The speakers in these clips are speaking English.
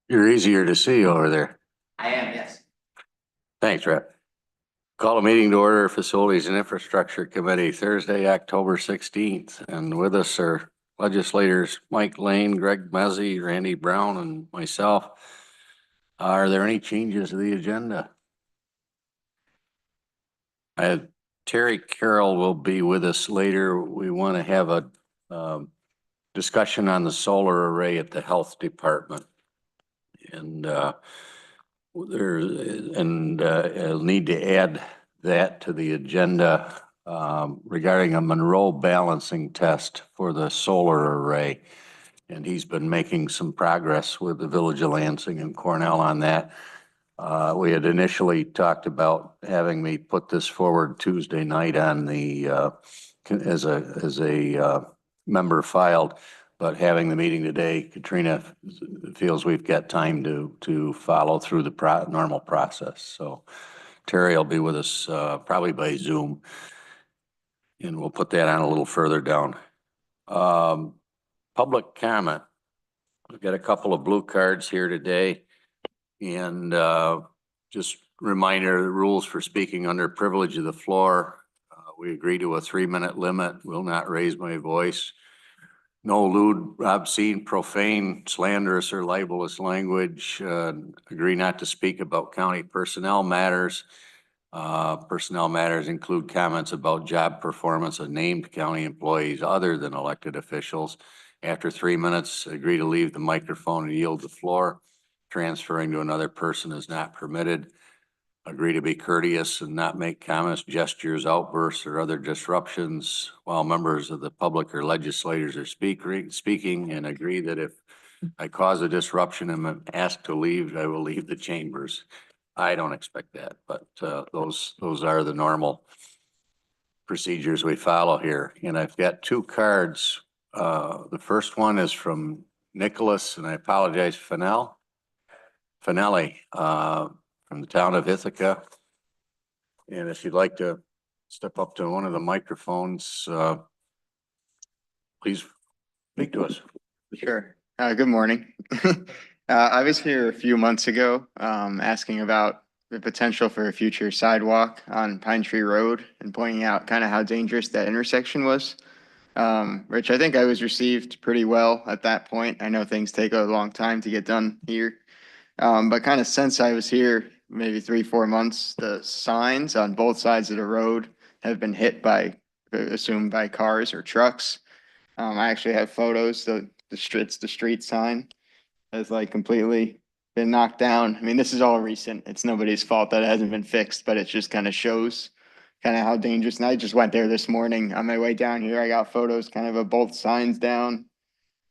You're easier to see over there. I am, yes. Thanks, Rep. Call a meeting to order, Facilities and Infrastructure Committee, Thursday, October 16th. And with us are legislators Mike Lane, Greg Mezey, Randy Brown, and myself. Are there any changes to the agenda? Terry Carroll will be with us later. We want to have a discussion on the solar array at the health department. And I'll need to add that to the agenda regarding a Monroe balancing test for the solar array. And he's been making some progress with the Village of Lansing and Cornell on that. We had initially talked about having me put this forward Tuesday night on the as a member filed, but having the meeting today, Katrina feels we've got time to follow through the normal process. So Terry will be with us probably by Zoom, and we'll put that on a little further down. Public comment. We've got a couple of blue cards here today, and just reminder, the rules for speaking under privilege of the floor. We agree to a 3-minute limit. Will not raise my voice. No lewd, obscene, profane, slanderous, or libelous language. Agree not to speak about county personnel matters. Personnel matters include comments about job performance of named county employees other than elected officials. After 3 minutes, agree to leave the microphone and yield the floor. Transferring to another person is not permitted. Agree to be courteous and not make comments, gestures, outbursts, or other disruptions while members of the public or legislators are speaking, and agree that if I cause a disruption and am asked to leave, I will leave the chambers. I don't expect that, but those are the normal procedures we follow here. And I've got 2 cards. The first one is from Nicholas, and I apologize, Finelli, from the town of Ithaca. And if you'd like to step up to one of the microphones, please speak to us. Sure. Good morning. I was here a few months ago asking about the potential for a future sidewalk on Pine Tree Road and pointing out kind of how dangerous that intersection was, which I think I was received pretty well at that point. I know things take a long time to get done here. But kind of since I was here, maybe 3-4 months, the signs on both sides of the road have been hit by, assumed by cars or trucks. I actually have photos. The street sign has like completely been knocked down. I mean, this is all recent. It's nobody's fault that it hasn't been fixed, but it just kind of shows kind of how dangerous. And I just went there this morning on my way down here. I got photos kind of both signs down.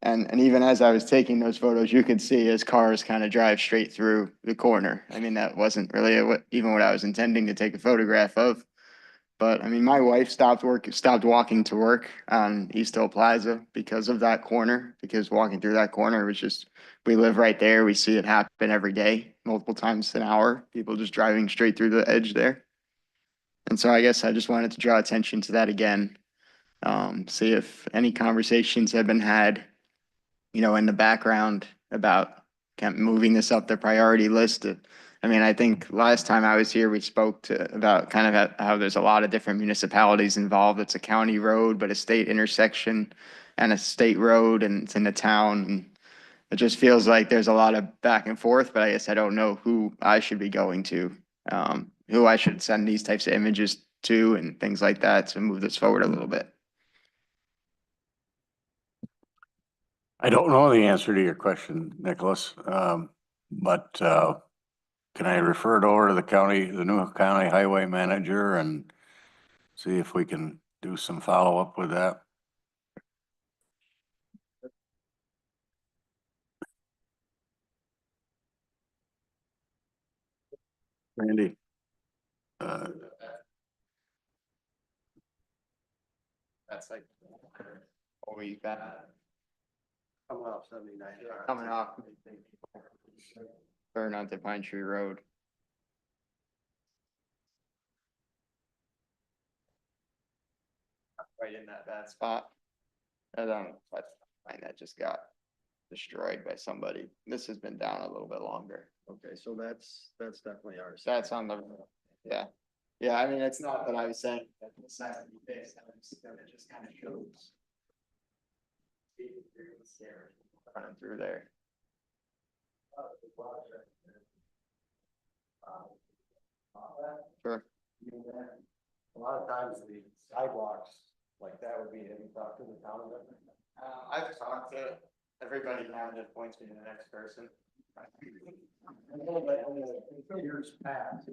And even as I was taking those photos, you could see as cars kind of drive straight through the corner. I mean, that wasn't really even what I was intending to take a photograph of. But I mean, my wife stopped walking to work on East Hill Plaza because of that corner, because walking through that corner was just, we live right there. We see it happen every day, multiple times an hour, people just driving straight through the edge there. And so I guess I just wanted to draw attention to that again. See if any conversations have been had, in the background about kind of moving this up the priority list. I mean, I think last time I was here, we spoke about kind of how there's a lot of different municipalities involved. It's a county road, but a state intersection and a state road, and it's in the town. And it just feels like there's a lot of back and forth, but I guess I don't know who I should be going to, who I should send these types of images to and things like that to move this forward a little bit. I don't know the answer to your question, Nicholas, but can I refer it over to the new county highway manager and see if we can do some follow-up with that? Randy? That's like, we got Coming off 79. coming off, burn onto Pine Tree Road. Right in that bad spot. I don't know, that's the line that just got destroyed by somebody. This has been down a little bit longer. Okay, so that's definitely ours. That's on the, yeah. Yeah, I mean, it's not that I was saying that this has to be fixed, it just kind of shows. Running through there. Sure. A lot of times the sidewalks like that would be, have you talked to the town of it? I've talked to everybody now that points me to the next person. Years past.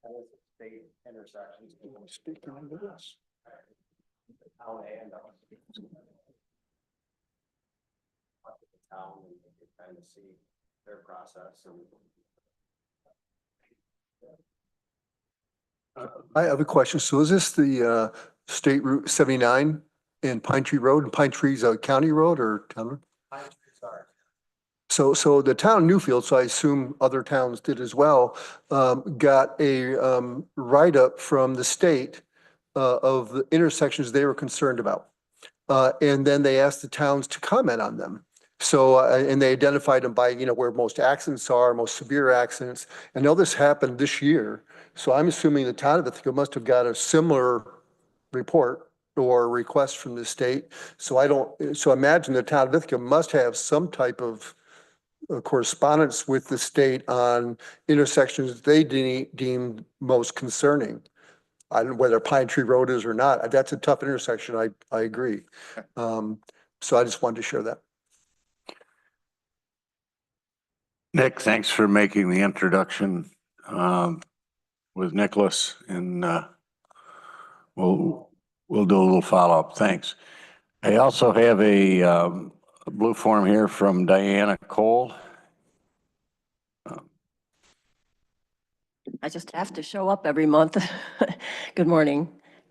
That is a state intersections. Speaking into this. Town and. Town and kind of see their process and. I have a question. So is this the State Route 79 in Pine Tree Road, and Pine Tree's a county road or town? So the town of Newfield, so I assume other towns did as well, got a write-up from the state of the intersections they were concerned about. And then they asked the towns to comment on them. So, and they identified them by, where most accidents are, most severe accidents. I know this happened this year. So I'm assuming the town of Ithaca must have got a similar report or request from the state. So so imagine the town of Ithaca must have some type of correspondence with the state on intersections they deem most concerning. I don't know whether Pine Tree Road is or not. That's a tough intersection. I agree. So I just wanted to share that. Nick, thanks for making the introduction with Nicholas, and we'll do a little follow-up. Thanks. I also have a blue form here from Diana Cole. I just have to show up every month. Good morning.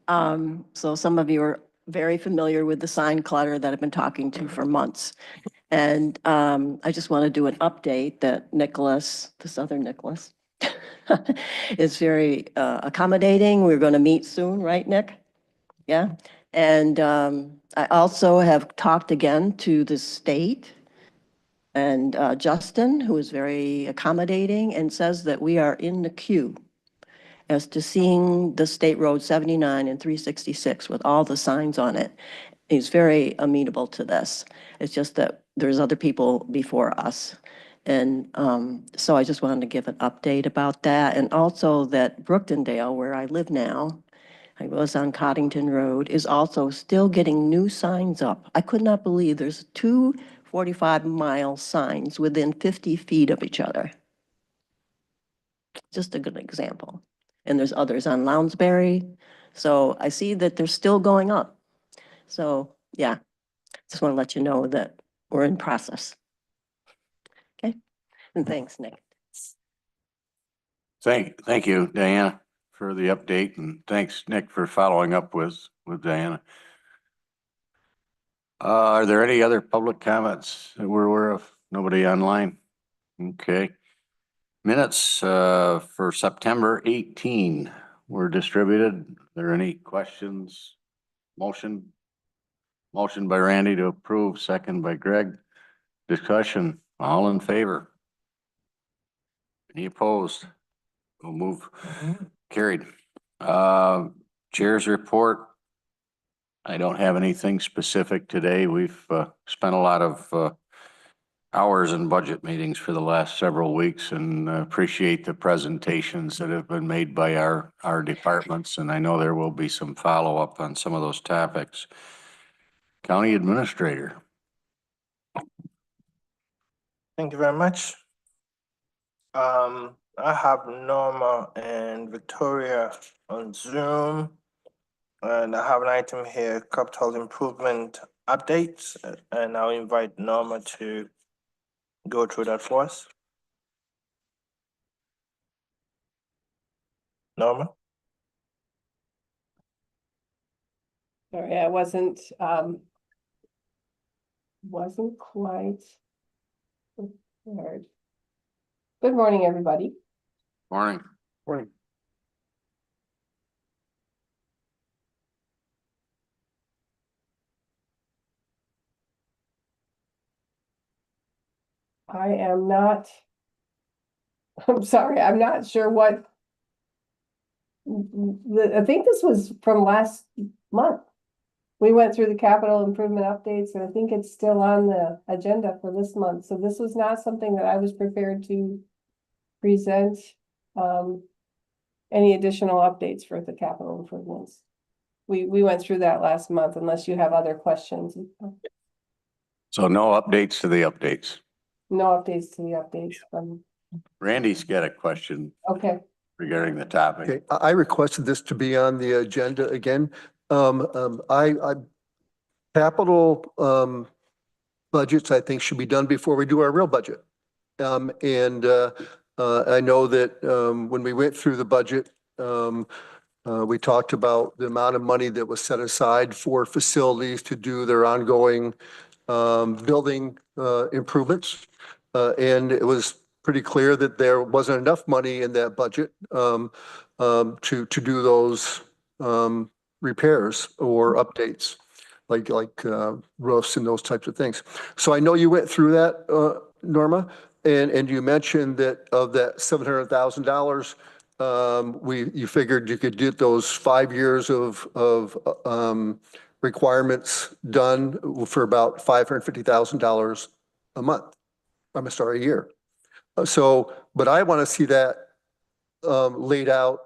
So some of you are very familiar with the sign clutter that I've been talking to for months. And I just want to do an update that Nicholas, this other Nicholas, is very accommodating. We're going to meet soon, right, Nick? Yeah. And I also have talked again to the state and Justin, who is very accommodating and says that we are in the queue as to seeing the State Road 79 and 366 with all the signs on it. He's very amenable to this. It's just that there's other people before us. And so I just wanted to give an update about that. And also that Brooktondale, where I live now, I was on Coddington Road, is also still getting new signs up. I could not believe there's 2 45-mile signs within 50 feet of each other. Just a good example. And there's others on Lounsbury. So I see that they're still going up. So yeah, just want to let you know that we're in process. Okay, and thanks, Nick. Thank you, Diana, for the update, and thanks, Nick, for following up with Diana. Are there any other public comments that we're aware of? Nobody online? Okay. Minutes for September 18 were distributed. Are there any questions? Motion by Randy to approve, second by Greg. Discussion, all in favor? Any opposed? We'll move. Carried. Chair's report. I don't have anything specific today. We've spent a lot of hours in budget meetings for the last several weeks, and appreciate the presentations that have been made by our departments. And I know there will be some follow-up on some of those topics. County Administrator. Thank you very much. I have Norma and Victoria on Zoom. And I have an item here, capital improvement updates, and I'll invite Norma to go through that for us. Norma? Sorry, I wasn't quite Alright. Good morning, everybody. Morning. Morning. I am not. I'm sorry, I'm not sure what. I think this was from last month. We went through the capital improvement updates, and I think it's still on the agenda for this month. So this was not something that I was prepared to present. Any additional updates for the capital improvements? We went through that last month, unless you have other questions. So no updates to the updates. No updates to the updates. Randy's got a question Okay, regarding the topic. Okay, I requested this to be on the agenda again. Capital budgets, I think, should be done before we do our real budget. I know that when we went through the budget, we talked about the amount of money that was set aside for facilities to do their ongoing building improvements. And it was pretty clear that there wasn't enough money in that budget to do those repairs or updates, like roofs and those types of things. So I know you went through that, Norma, and you mentioned that of that $700,000, you figured you could get those 5 years of requirements done for about $550,000 a month. I'm sorry, a year. But I want to see that laid out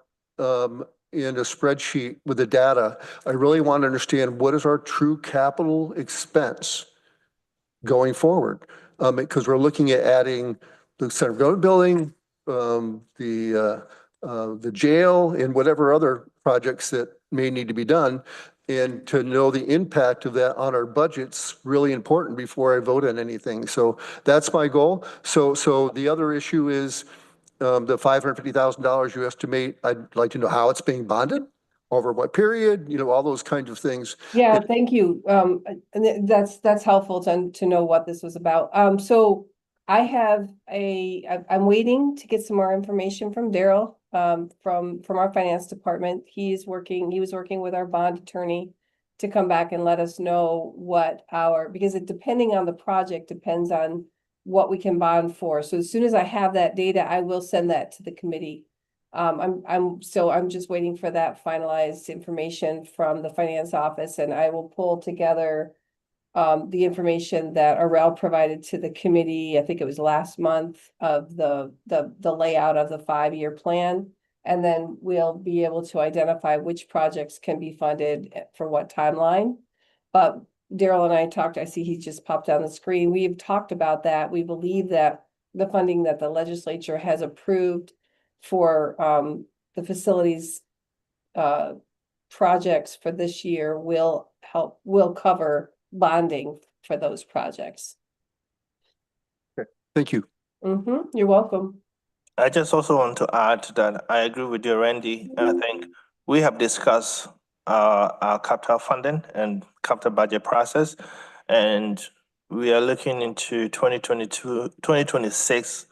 in a spreadsheet with the data. I really want to understand what is our true capital expense going forward. Because we're looking at adding the center government building, the jail, and whatever other projects that may need to be done. And to know the impact of that on our budget's really important before I vote on anything. So that's my goal. So the other issue is the $550,000 you estimate. I'd like to know how it's being bonded, over what period, all those kinds of things. yeah, thank you. And that's helpful to know what this was about. So I have I'm waiting to get some more information from Daryl, from our finance department. He was working with our bond attorney to come back and let us know because it, depending on the project, depends on what we can bond for. So as soon as I have that data, I will send that to the committee. I'm just waiting for that finalized information from the finance office, and I will pull together the information that Arel provided to the committee. I think it was last month, of the layout of the 5-year plan. And then we'll be able to identify which projects can be funded for what timeline. But Daryl and I talked, I see he just popped on the screen. We've talked about that. We believe that the funding that the legislature has approved for the facilities projects for this year will cover bonding for those projects. Thank you. You're welcome. I just also want to add that I agree with you, Randy. I think we have discussed our capital funding and capital budget process, and we are looking into 2026,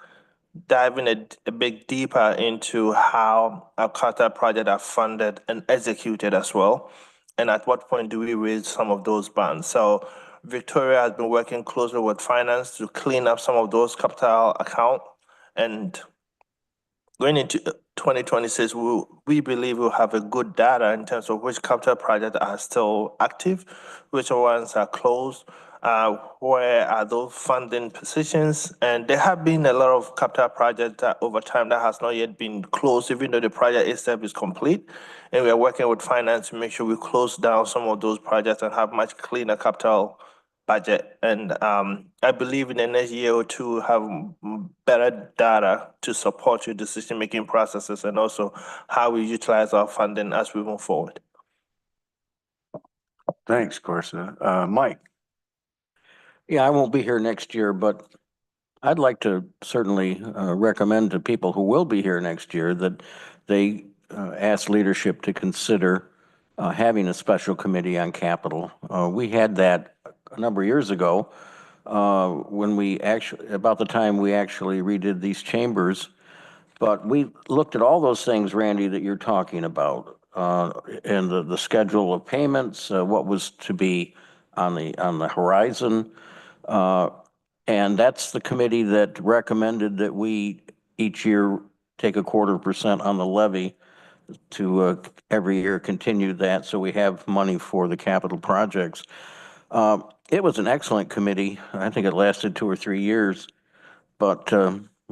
diving a bit deeper into how our capital projects are funded and executed as well. And at what point do we raise some of those bonds? So Victoria has been working closely with finance to clean up some of those capital accounts, and going into 2026, we believe we'll have a good data in terms of which capital projects are still active, which ones are closed, where are those funding positions. And there have been a lot of capital projects that over time that has not yet been closed, even though the project itself is complete. And we are working with finance to make sure we close down some of those projects and have much cleaner capital budget. And I believe in the next year or two, have better data to support your decision-making processes and also how we utilize our funding as we move forward. Thanks, Corsa. Mike. Yeah, I won't be here next year, but I'd like to certainly recommend to people who will be here next year that they ask leadership to consider having a special committee on capital. We had that a number of years ago when we actually, about the time we actually redid these chambers. But we looked at all those things, Randy, that you're talking about, and the schedule of payments, what was to be on the horizon. And that's the committee that recommended that we each year take 1/4% on the levy to every year continue that, so we have money for the capital projects. It was an excellent committee. I think it lasted 2 or 3 years, but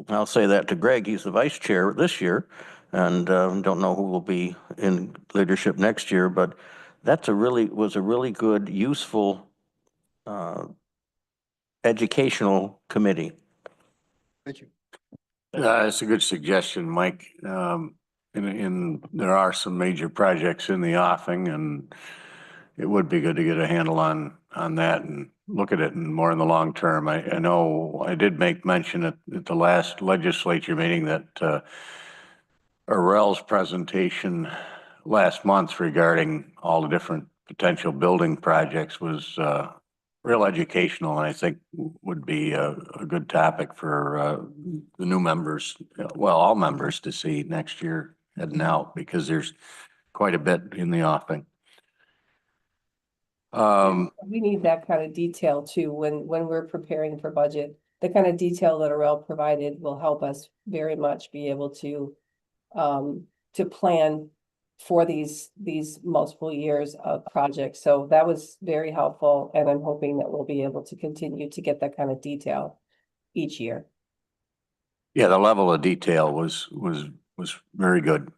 I'll say that to Greg. He's the vice chair this year, and don't know who will be in leadership next year, but was a really good, useful, educational committee. Thank you. It's a good suggestion, Mike. There are some major projects in the offing, and it would be good to get a handle on that and look at it more in the long term. I know I did make mention at the last legislature meeting that Arel's presentation last month regarding all the different potential building projects was real educational, and I think would be a good topic for the new members, well, all members to see next year heading out, because there's quite a bit in the offing. We need that kind of detail too, when we're preparing for budget. The kind of detail that Arel provided will help us very much be able to plan for these multiple years of projects. So that was very helpful, and I'm hoping that we'll be able to continue to get that kind of detail each year. Yeah, the level of detail was very good.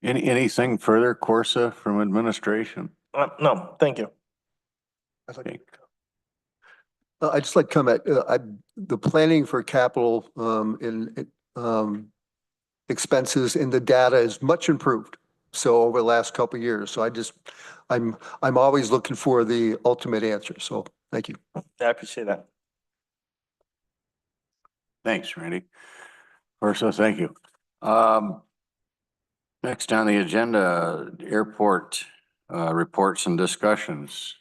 Anything further, Corsa, from administration? No, thank you. Okay. I'd just like to comment, the planning for capital expenses in the data is much improved. So over the last couple of years, so I'm always looking for the ultimate answer. So thank you. I appreciate that. Thanks, Randy. Corsa, thank you. Next on the agenda, airport reports and discussions.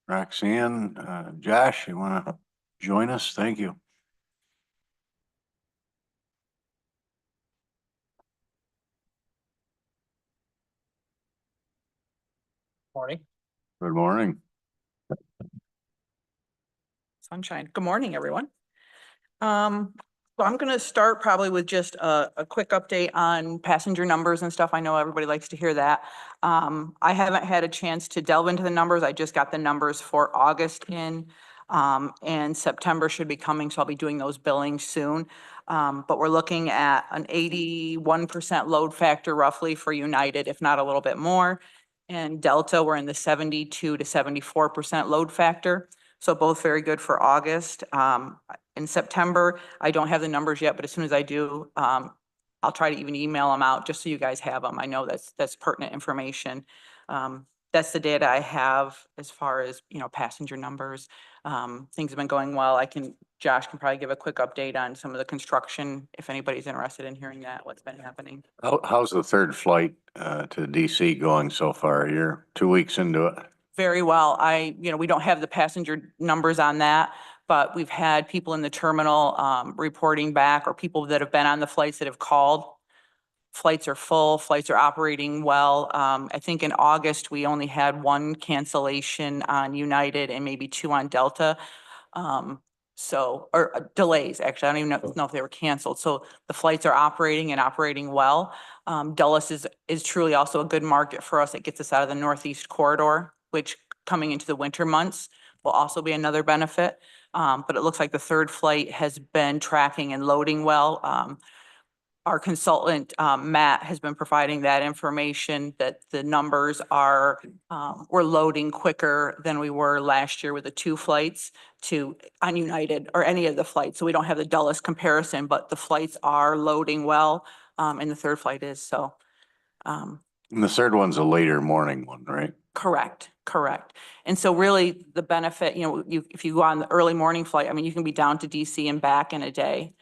Roxanne, Josh, you want to join us? Thank you. Morning. Good morning. Sunshine. Good morning, everyone. So I'm going to start probably with just a quick update on passenger numbers and stuff. I know everybody likes to hear that. I haven't had a chance to delve into the numbers. I just got the numbers for August in, and September should be coming, so I'll be doing those billings soon. But we're looking at an 81% load factor roughly for United, if not a little bit more. And Delta, we're in the 72 to 74% load factor. So both very good for August. In September, I don't have the numbers yet, but as soon as I do, I'll try to even email them out just so you guys have them. I know that's pertinent information. That's the data I have as far as, passenger numbers. Things have been going well. Josh can probably give a quick update on some of the construction, if anybody's interested in hearing that, what's been happening. How's the third flight to DC going so far? You're 2 weeks into it. Very well. We don't have the passenger numbers on that, but we've had people in the terminal reporting back, or people that have been on the flights that have called. Flights are full, flights are operating well. I think in August, we only had 1 cancellation on United and maybe 2 on Delta. Or delays, actually. I don't even know if they were canceled. So the flights are operating and operating well. Dulles is truly also a good market for us. It gets us out of the Northeast corridor, which coming into the winter months will also be another benefit. But it looks like the third flight has been tracking and loading well. Our consultant, Matt, has been providing that information that the numbers are, we're loading quicker than we were last year with the 2 flights on United or any of the flights. So we don't have the Dulles comparison, but the flights are loading well, and the third flight is so. And the third one's a later morning one, right? Correct. And so really the benefit, if you go on the early morning flight, you can be down to DC and back in a day.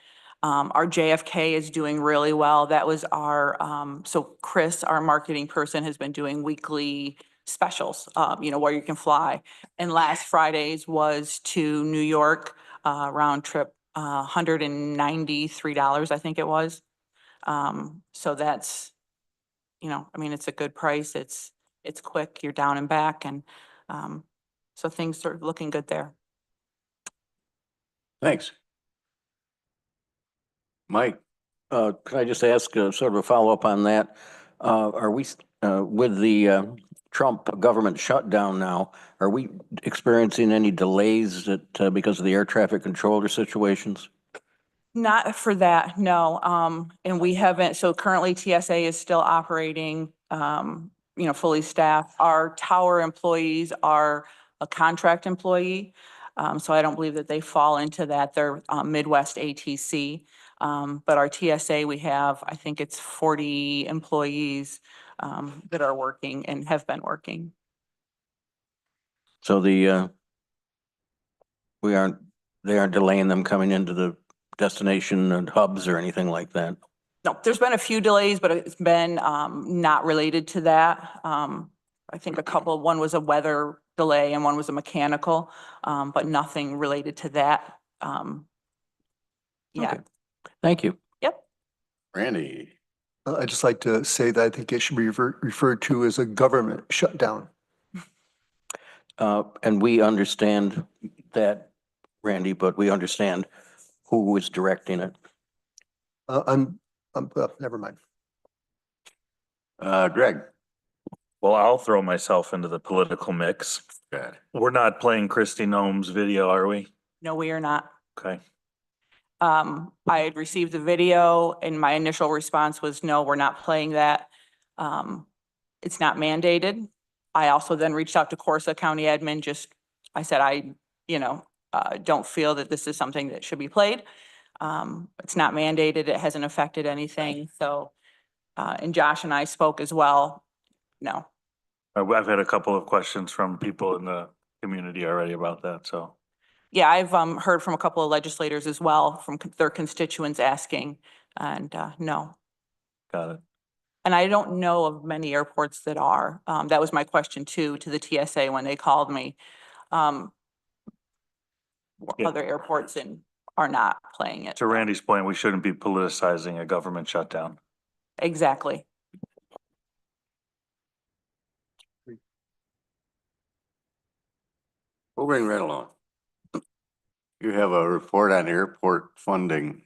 Our JFK is doing really well. That was so Chris, our marketing person, has been doing weekly specials, where you can fly. And last Friday's was to New York, round trip, $193, I think it was. So that's, it's a good price. It's quick, you're down and back, and so things are looking good there. Thanks. Mike? Could I just ask sort of a follow-up on that? Are we, with the Trump government shutdown now, are we experiencing any delays that, because of the air traffic controller situations? Not for that, no. And we haven't, so currently TSA is still operating, fully staffed. Our tower employees are a contract employee. So I don't believe that they fall into that. They're Midwest ATC. But our TSA, we have, I think it's 40 employees that are working and have been working. So they aren't delaying them coming into the destination and hubs or anything like that? No, there's been a few delays, but it's been not related to that. I think one was a weather delay and one was a mechanical, but nothing related to that. Yeah. Okay. Thank you. Yep. Randy? I'd just like to say that I think it should be referred to as a government shutdown. And we understand that, Randy, but we understand who is directing it. Never mind. Greg? Well, I'll throw myself into the political mix. Good. We're not playing Kristi Noem's video, are we? No, we are not. Okay. I had received the video and my initial response was, no, we're not playing that. It's not mandated. I also then reached out to Corsa County admin. I said, I don't feel that this is something that should be played. It's not mandated. It hasn't affected anything. So, and Josh and I spoke as well. No. I've had a couple of questions from people in the community already about that, so. Yeah, I've heard from a couple of legislators as well, from their constituents asking, and no. Got it. And I don't know of many airports that are. That was my question too, to the TSA when they called me. Yeah. Other airports are not playing it. To Randy's point, we shouldn't be politicizing a government shutdown. Exactly. Moving right along. You have a report on airport funding.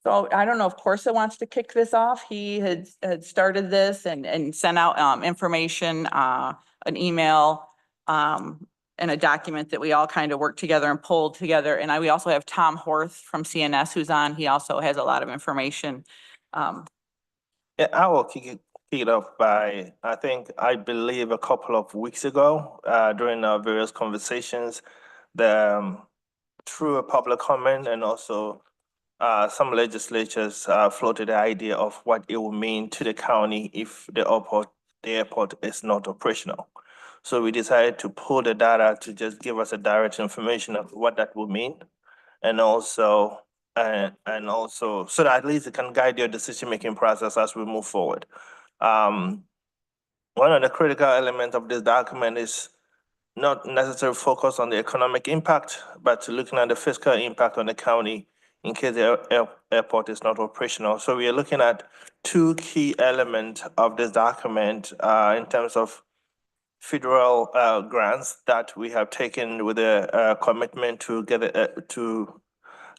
So I don't know if Corsa wants to kick this off. He had started this and sent out information, an email, and a document that we all kind of worked together and pulled together. And we also have Tom Horth from CNS who's on. He also has a lot of information. Yeah, I will kick it off by, I believe a couple of weeks ago, during our various conversations, through a public comment and also some legislatures floated the idea of what it would mean to the county if the airport is not operational. So we decided to pull the data to just give us a direct information of what that would mean. And also so that at least it can guide your decision-making process as we move forward. One of the critical elements of this document is not necessarily focus on the economic impact, but looking at the fiscal impact on the county in case the airport is not operational. So we are looking at two key elements of this document in terms of federal grants that we have taken with a commitment to get to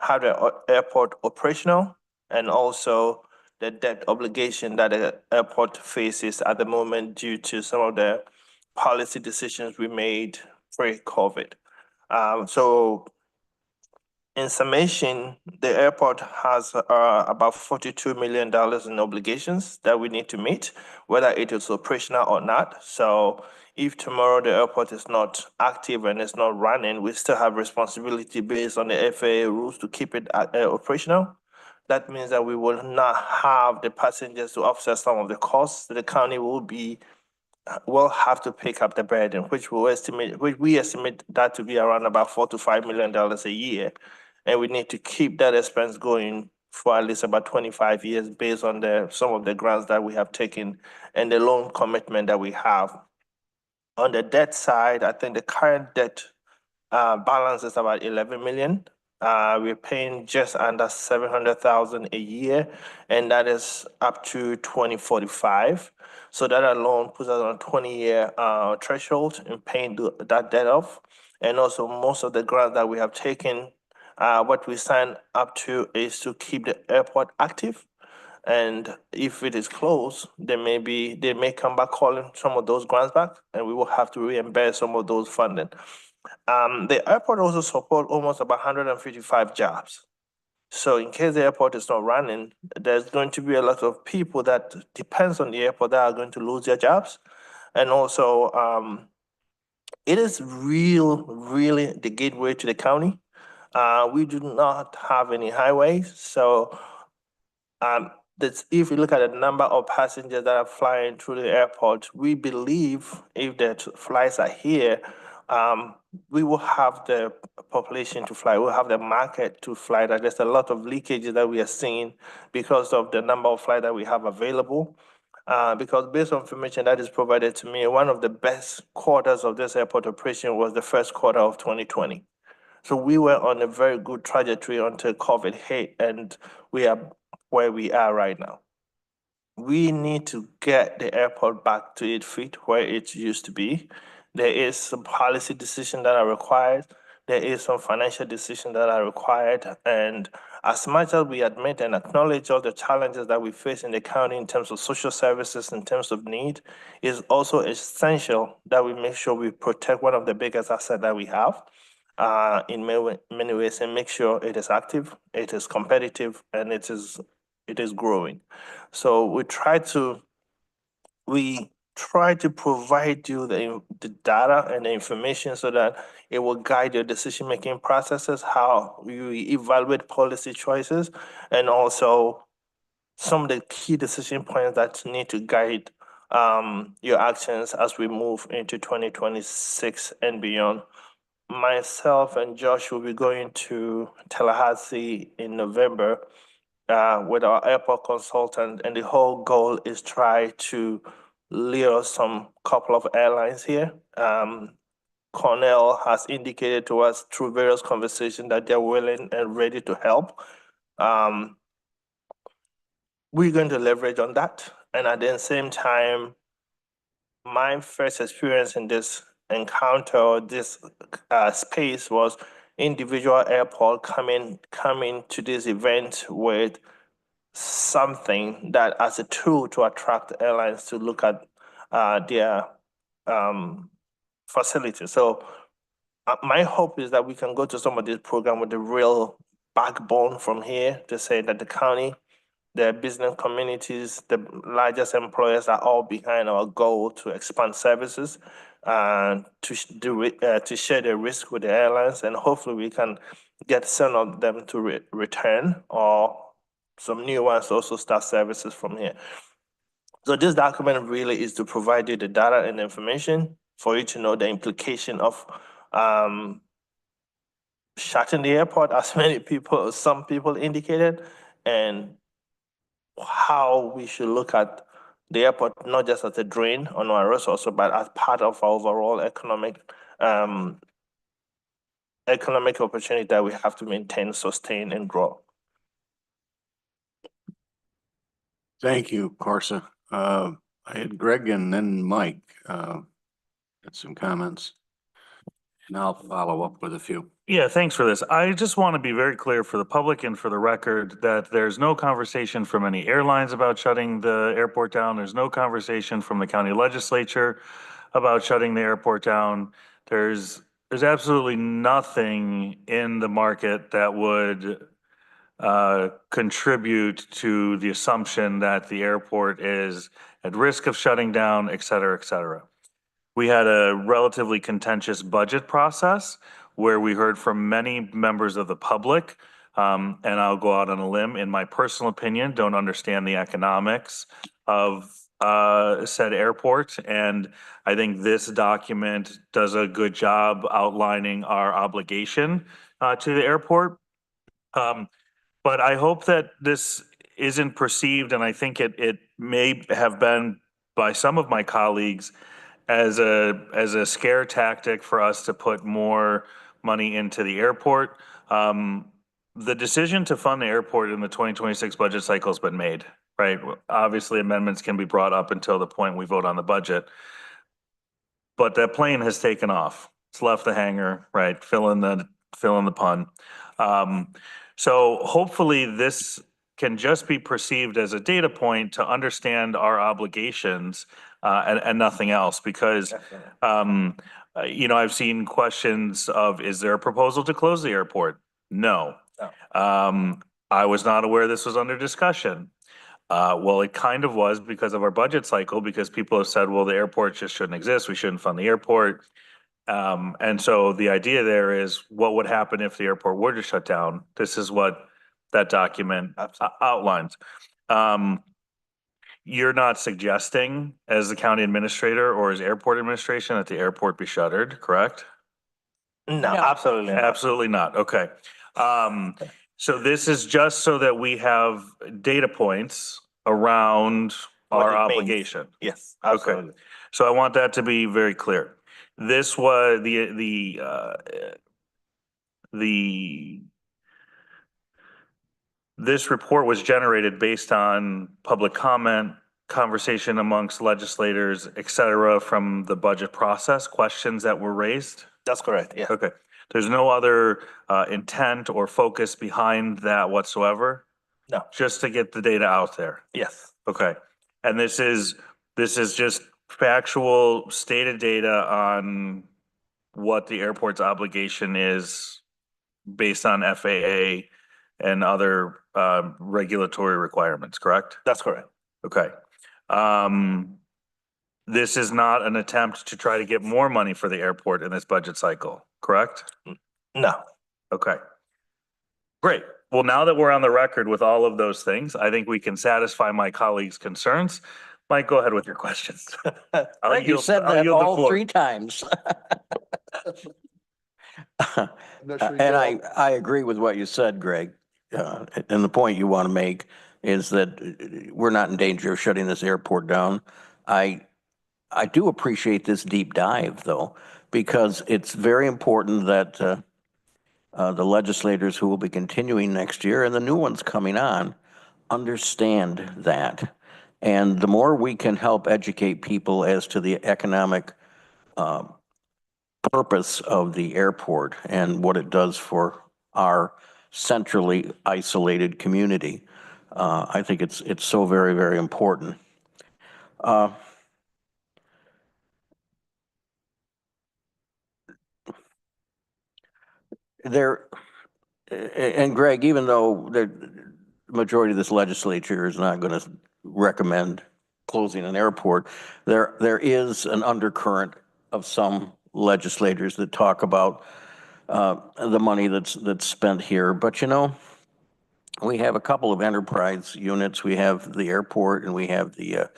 have the airport operational, and also the debt obligation that the airport faces at the moment due to some of the policy decisions we made pre-COVID. So in summation, the airport has about $42 million in obligations that we need to meet, whether it is operational or not. So if tomorrow the airport is not active and it's not running, we still have responsibility based on the FAA rules to keep it operational. That means that we will not have the passengers to offset some of the costs. The county will have to pick up the burden, which we estimate that to be around about $4 to $5 million a year. And we need to keep that expense going for at least about 25 years based on some of the grants that we have taken and the loan commitment that we have. On the debt side, I think the current debt balance is about 11 million. We're paying just under 700,000 a year, and that is up to 2045. So that alone puts us on a 20-year threshold in paying that debt off. And also most of the grants that we have taken, what we signed up to is to keep the airport active. And if it is closed, they may come back calling some of those grants back, and we will have to reimburse some of those funding. The airport also support almost about 155 jobs. So in case the airport is not running, there's going to be a lot of people that depends on the airport that are going to lose their jobs. And also, it is really the gateway to the county. We do not have any highways, so if you look at the number of passengers that are flying through the airport, we believe if the flights are here, we will have the population to fly, we'll have the market to fly. That there's a lot of leakages that we are seeing because of the number of flights that we have available. Because based on information that is provided to me, one of the best quarters of this airport operation was the first quarter of 2020. So we were on a very good trajectory until COVID hit, and we are where we are right now. We need to get the airport back to its feet where it used to be. There is some policy decisions that are required. There is some financial decisions that are required. And as much as we admit and acknowledge all the challenges that we face in the county in terms of social services, in terms of need, it's also essential that we make sure we protect one of the biggest assets that we have in many ways, and make sure it is active, it is competitive, and it is growing. So we try to provide you the data and the information so that it will guide your decision-making processes, how you evaluate policy choices, and also some of the key decision points that need to guide your actions as we move into 2026 and beyond. Myself and Josh will be going to Tallahassee in November with our airport consultant, and the whole goal is try to lure some couple of airlines here. Cornell has indicated to us through various conversations that they're willing and ready to help. We're going to leverage on that, and at the same time, my first experience in this encounter, this space, was individual airport coming to this event with something that as a tool to attract airlines to look at their facilities. So my hope is that we can go to some of these programs with the real backbone from here to say that the county, the business communities, the largest employers are all behind our goal to expand services and to share the risk with the airlines, and hopefully we can get some of them to return, or some new ones also start services from here. So this document really is to provide you the data and information for you to know the implication of shutting the airport, as some people indicated, and how we should look at the airport not just as a drain on our resources, but as part of our overall economic opportunity that we have to maintain, sustain, and grow. Thank you, Corsa. I had Greg and then Mike had some comments, and I'll follow up with a few. Yeah, thanks for this. I just want to be very clear for the public and for the record that there's no conversation from any airlines about shutting the airport down. There's no conversation from the county legislature about shutting the airport down. There's absolutely nothing in the market that would contribute to the assumption that the airport is at risk of shutting down, et cetera, et cetera. We had a relatively contentious budget process where we heard from many members of the public, and I'll go out on a limb, in my personal opinion, don't understand the economics of said airport. And I think this document does a good job outlining our obligation to the airport. But I hope that this isn't perceived, and I think it may have been by some of my colleagues as a scare tactic for us to put more money into the airport. The decision to fund the airport in the 2026 budget cycle has been made, right? Obviously, amendments can be brought up until the point we vote on the budget. But that plane has taken off. It's left the hangar, right? Fill in the pun. So hopefully this can just be perceived as a data point to understand our obligations and nothing else, because I've seen questions of, is there a proposal to close the airport? No. I was not aware this was under discussion. Well, it kind of was because of our budget cycle, because people have said, well, the airport just shouldn't exist. We shouldn't fund the airport. And so the idea there is, what would happen if the airport were to shut down? This is what that document outlines. You're not suggesting, as the county administrator or as airport administration, that the airport be shuttered, correct? No, absolutely not. Absolutely not. Okay. So this is just so that we have data points around What our it means. obligation. Yes, Okay. absolutely. So I want that to be very clear. This was this report was generated based on public comment, conversation amongst legislators, et cetera, from the budget process, questions that were raised? That's correct, yeah. Okay. There's no other intent or focus behind that whatsoever? No. Just to get the data out there? Yes, Okay. And this is just factual stated data on what the airport's obligation is based on FAA and other regulatory requirements, correct? that's correct. Okay. This is not an attempt to try to get more money for the airport in this budget cycle, correct? No. Okay. Great. Well, now that we're on the record with all of those things, I think we can satisfy my colleagues' concerns. Mike, go ahead with your questions. Greg, you said that all 3 times. I'm not sure you And will. I agree with what you said, Greg. And the point you want to make is that we're not in danger of shutting this airport down. I do appreciate this deep dive, though, because it's very important that the legislators who will be continuing next year and the new ones coming on understand that. And the more we can help educate people as to the economic purpose of the airport and what it does for our centrally isolated community, I think it's so very, very important. And Greg, even though the majority of this legislature is not going to recommend closing an airport, there is an undercurrent of some legislators that talk about the money that's spent here. But we have a couple of enterprise units. We have the airport and we have the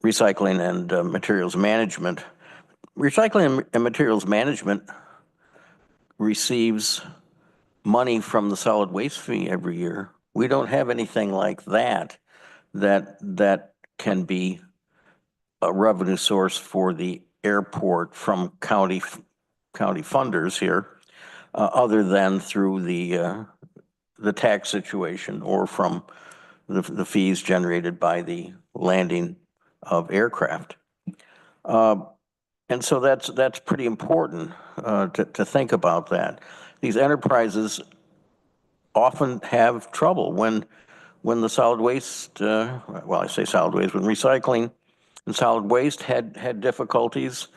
recycling and materials management. Recycling and materials management receives money from the solid waste fee every year. We don't have anything like that can be a revenue source for the airport from county funders here, other than through the tax situation or from the fees generated by the landing of aircraft. And so that's pretty important to think about that. These enterprises often have trouble when the solid waste, well, I say solid waste, when recycling and solid waste had difficulties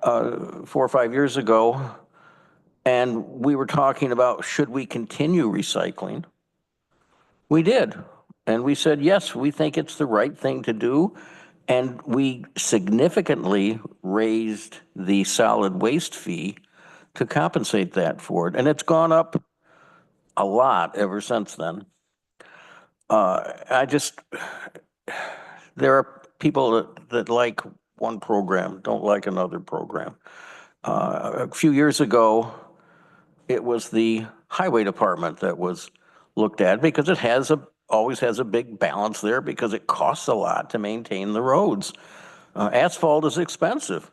4 or 5 years ago, and we were talking about, should we continue recycling? We did. And we said, yes, we think it's the right thing to do. And we significantly raised the solid waste fee to compensate that for it. And it's gone up a lot ever since then. There are people that like one program, don't like another program. A few years ago, it was the highway department that was looked at because it always has a big balance there because it costs a lot to maintain the roads. Asphalt is expensive,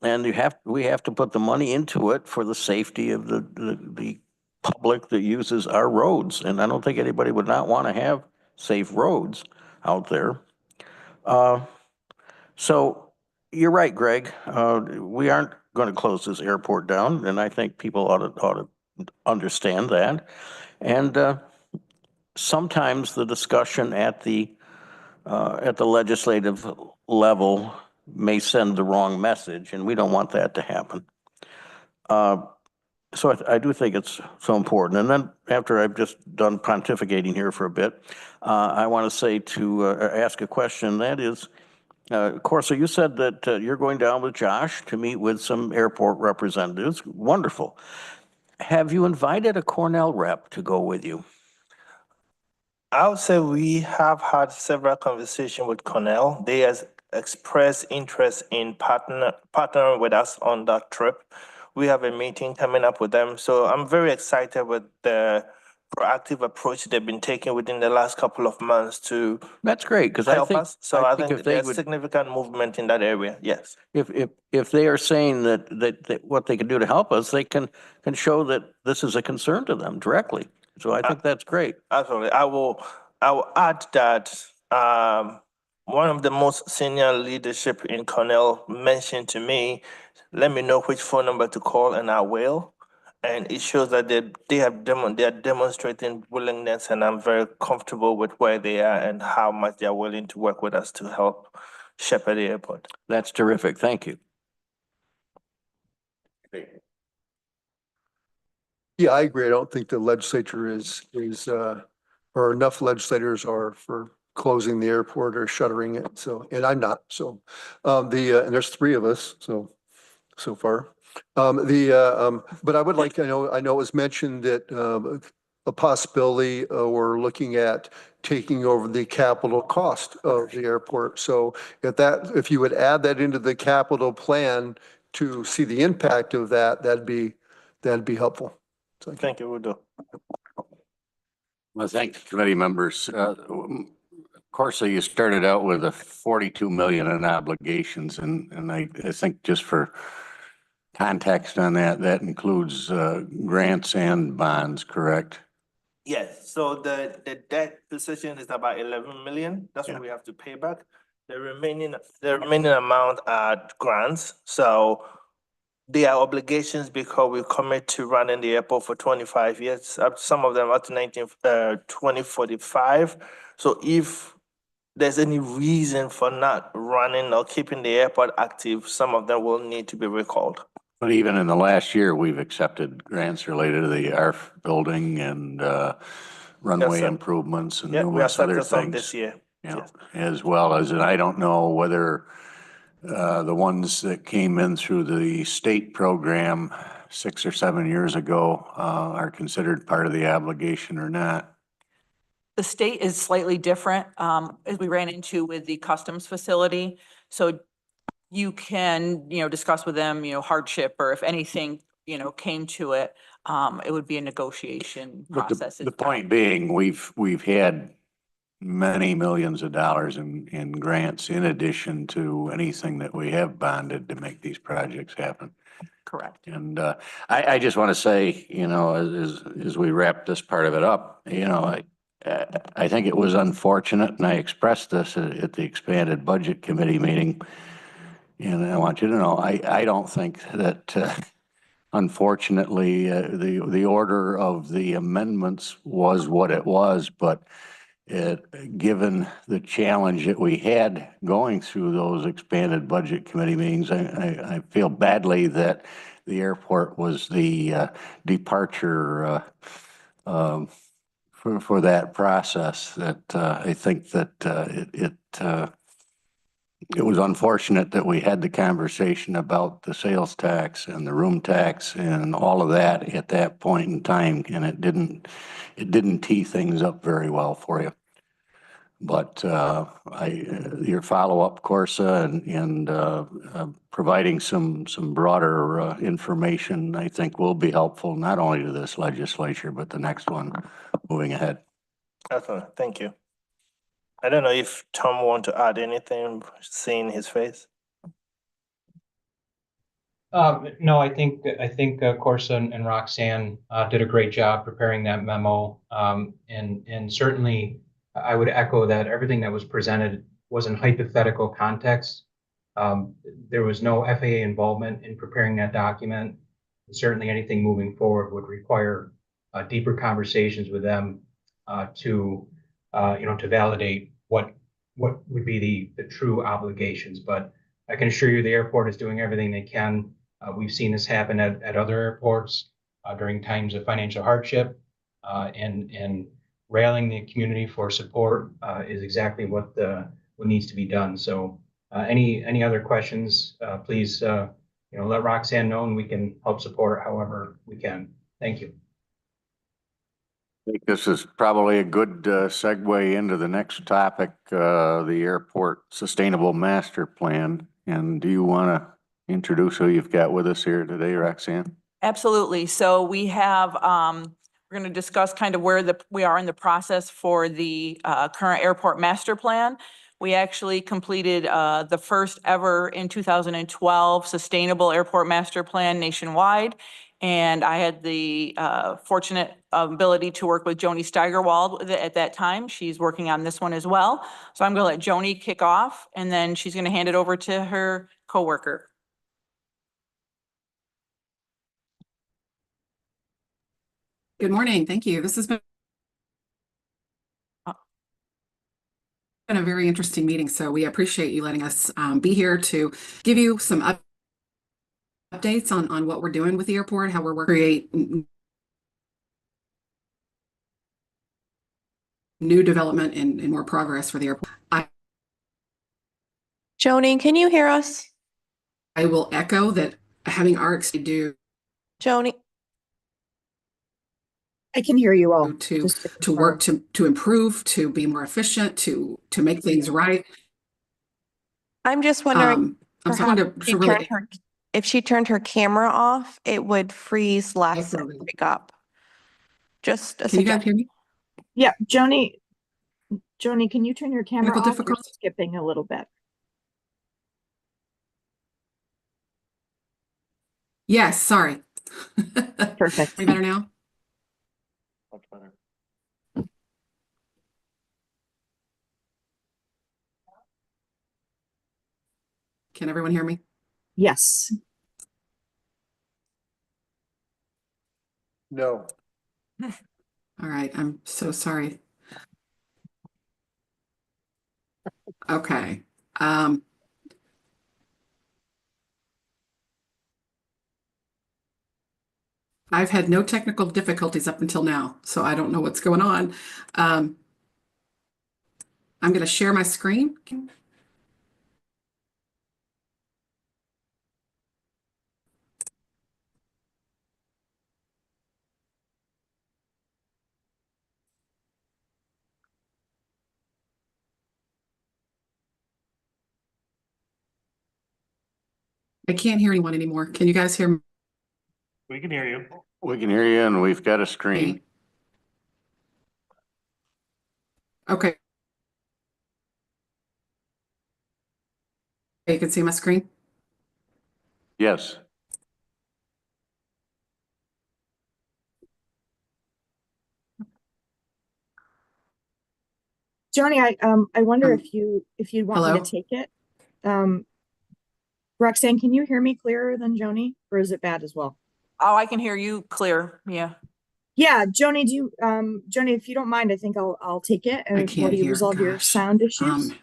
and we have to put the money into it for the safety of the public that uses our roads. And I don't think anybody would not want to have safe roads out there. So you're right, Greg. We aren't going to close this airport down, and I think people ought to understand that. And sometimes the discussion at the legislative level may send the wrong message, and we don't want that to happen. So I do think it's so important. And then after I've just done pontificating here for a bit, I want to say ask a question. That is, Corsa, you said that you're going down with Josh to meet with some airport representatives. Wonderful. Have you invited a Cornell rep to go with you? I would say we have had several conversations with Cornell. They has expressed interest in partnering with us on that trip. We have a meeting coming up with them. So I'm very excited with the proactive approach they've been taking within the last couple of months to That's great, because I help think us. So I think if they there's would, significant movement in that area. Yes. if they are saying that what they can do to help us, they can show that this is a concern to them directly. So I think that's great. Absolutely. I will add that one of the most senior leadership in Cornell mentioned to me, let me know which phone number to call, and I will. And it shows that they are demonstrating willingness, and I'm very comfortable with where they are and how much they are willing to work with us to help shepherd the airport. That's terrific. Thank you. Yeah, I agree. I don't think the legislature or enough legislators are for closing the airport or shuttering it. So, and I'm not. So, and there's 3 of us. So far. But I would like, I know it was mentioned that a possibility we're looking at taking over the capital cost of the airport. So if you would add that into the capital plan to see the impact of that, that'd be helpful. So, Thank you, Udo. Well, thank the committee members. Of course, you started out with a 42 million in obligations, and I think just for context on that includes grants and bonds, correct? Yes, so the debt position is about 11 million. That's what we have to pay back. The remaining amount are grants. So they are obligations because we commit to running the airport for 25 years, some of them up to 2045. So if there's any reason for not running or keeping the airport active, some of them will need to be recalled. But even in the last year, we've accepted grants related to the ARF building and runway improvements and Yeah, we numerous other accepted some things. this year. Yeah, Yes. as well as, and I don't know whether the ones that came in through the state program 6 or 7 years ago are considered part of the obligation or not. The state is slightly different, as we ran into with the customs facility. So you can, discuss with them, hardship, or if anything, came to it, it would be a negotiation But process. the point being, we've had many millions of dollars in grants in addition to anything that we have bonded to make these projects happen. Correct. And I just want to say, as we wrap this part of it up, I think it was unfortunate, and I expressed this at the expanded budget committee meeting. And I want you to know, I don't think that, unfortunately, the order of the amendments was what it was, but given the challenge that we had going through those expanded budget committee meetings, I feel badly that the airport was the departure for that process. That I think that it was unfortunate that we had the conversation about the sales tax and the room tax and all of that at that point in time, and it didn't tee things up very well for you. But your follow-up, Corsa, and providing some broader information, I think will be helpful, not only to this legislature, but the next one moving ahead. Excellent, thank you. I don't know if Tom want to add anything, seeing his face. No, I think Corsa and Roxanne did a great job preparing that memo. And certainly I would echo that everything that was presented was in hypothetical context. There was no FAA involvement in preparing that document. Certainly anything moving forward would require deeper conversations with them to validate what would be the true obligations. But I can assure you the airport is doing everything they can. We've seen this happen at other airports during times of financial hardship, and rallying the community for support is exactly what needs to be done. So any other questions, please let Roxanne know, and we can help support however we can. Thank you. I think this is probably a good segue into the next topic, the airport sustainable master plan. And do you want to introduce who you've got with us here today, Roxanne? Absolutely. So we have, we're going to discuss kind of where we are in the process for the current airport master plan. We actually completed the first ever in 2012 sustainable airport master plan nationwide. And I had the fortunate ability to work with Joni Steigerwald at that time. She's working on this one as well. So I'm going to let Joni kick off, and then she's going to hand it over to her coworker. Good morning. Thank you. This has been a very interesting meeting, so we appreciate you letting us be here to give you some updates on what we're doing with the airport, how we're working to create new development and more progress for the airport. Joni, can you hear us? I will echo that having our do. Joni. I can hear you all. To work to improve, to be more efficient, to make things right. I'm just wondering, I'm starting to really. If she turned her camera off, it would freeze less and pick up. Just a Can you guys hear me? Yeah, Joni, can you turn your camera off? Difficult? You're skipping a little bit. Yes, sorry. Perfect. Any better now? Much better. Can everyone hear me? Yes. No. All right, I'm so sorry. Okay. I've had no technical difficulties up until now, so I don't know what's going on. I'm going to share my screen. I can't hear anyone anymore. Can you guys hear me? We can hear you. We can hear you, and we've got a screen. Okay. You can see my screen? Yes. Joni, I wonder if you'd want Hello? me to take it. Roxanne, can you hear me clearer than Joni, or is it bad as well? Oh, I can hear you clear. Yeah. Yeah, Joni, Joni, if you don't mind, I think I'll take it. I can't while you hear. resolve your sound issues.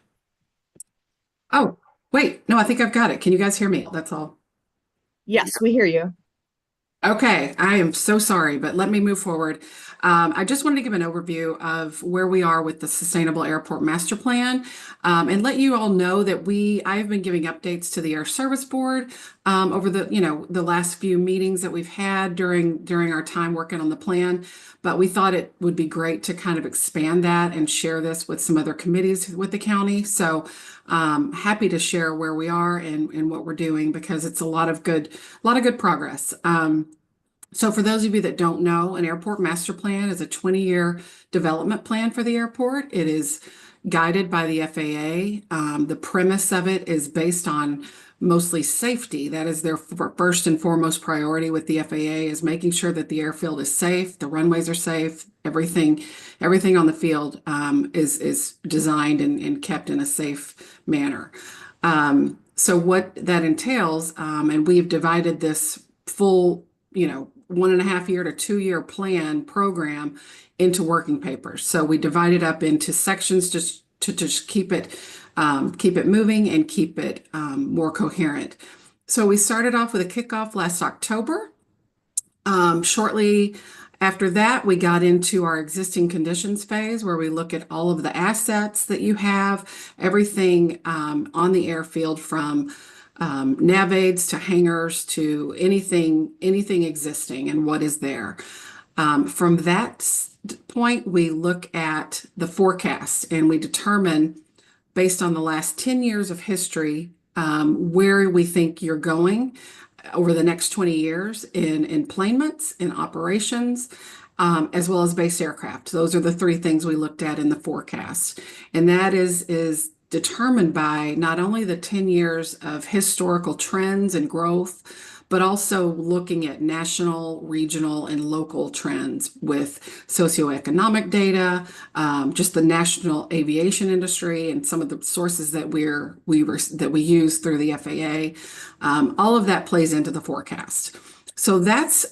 Oh, wait. No, I think I've got it. Can you guys hear me? That's all. Yes, we hear you. Okay, I am so sorry, but let me move forward. I just wanted to give an overview of where we are with the Sustainable Airport Master Plan, and let you all know that I've been giving updates to the Air Service Board over the last few meetings that we've had during our time working on the plan. But we thought it would be great to kind of expand that and share this with some other committees with the county. So happy to share where we are and what we're doing, because it's a lot of good progress. So for those of you that don't know, an airport master plan is a 20-year development plan for the airport. It is guided by the FAA. The premise of it is based on mostly safety. That is their first and foremost priority with the FAA, is making sure that the airfield is safe, the runways are safe, everything on the field is designed and kept in a safe manner. So what that entails, and we've divided this full, 1.5 year to 2 year plan program into working papers. So we divide it up into sections just to keep it moving and keep it more coherent. So we started off with a kickoff last October. Shortly after that, we got into our existing conditions phase, where we look at all of the assets that you have, everything on the airfield, from nav aids to hangars to anything existing and what is there. From that point, we look at the forecast and we determine, based on the last 10 years of history, where we think you're going over the next 20 years in enplanements, in operations, as well as base aircraft. Those are the three things we looked at in the forecast. And that is determined by not only the 10 years of historical trends and growth, but also looking at national, regional, and local trends with socioeconomic data, just the national aviation industry, and some of the sources that we use through the FAA. All of that plays into the forecast. So that's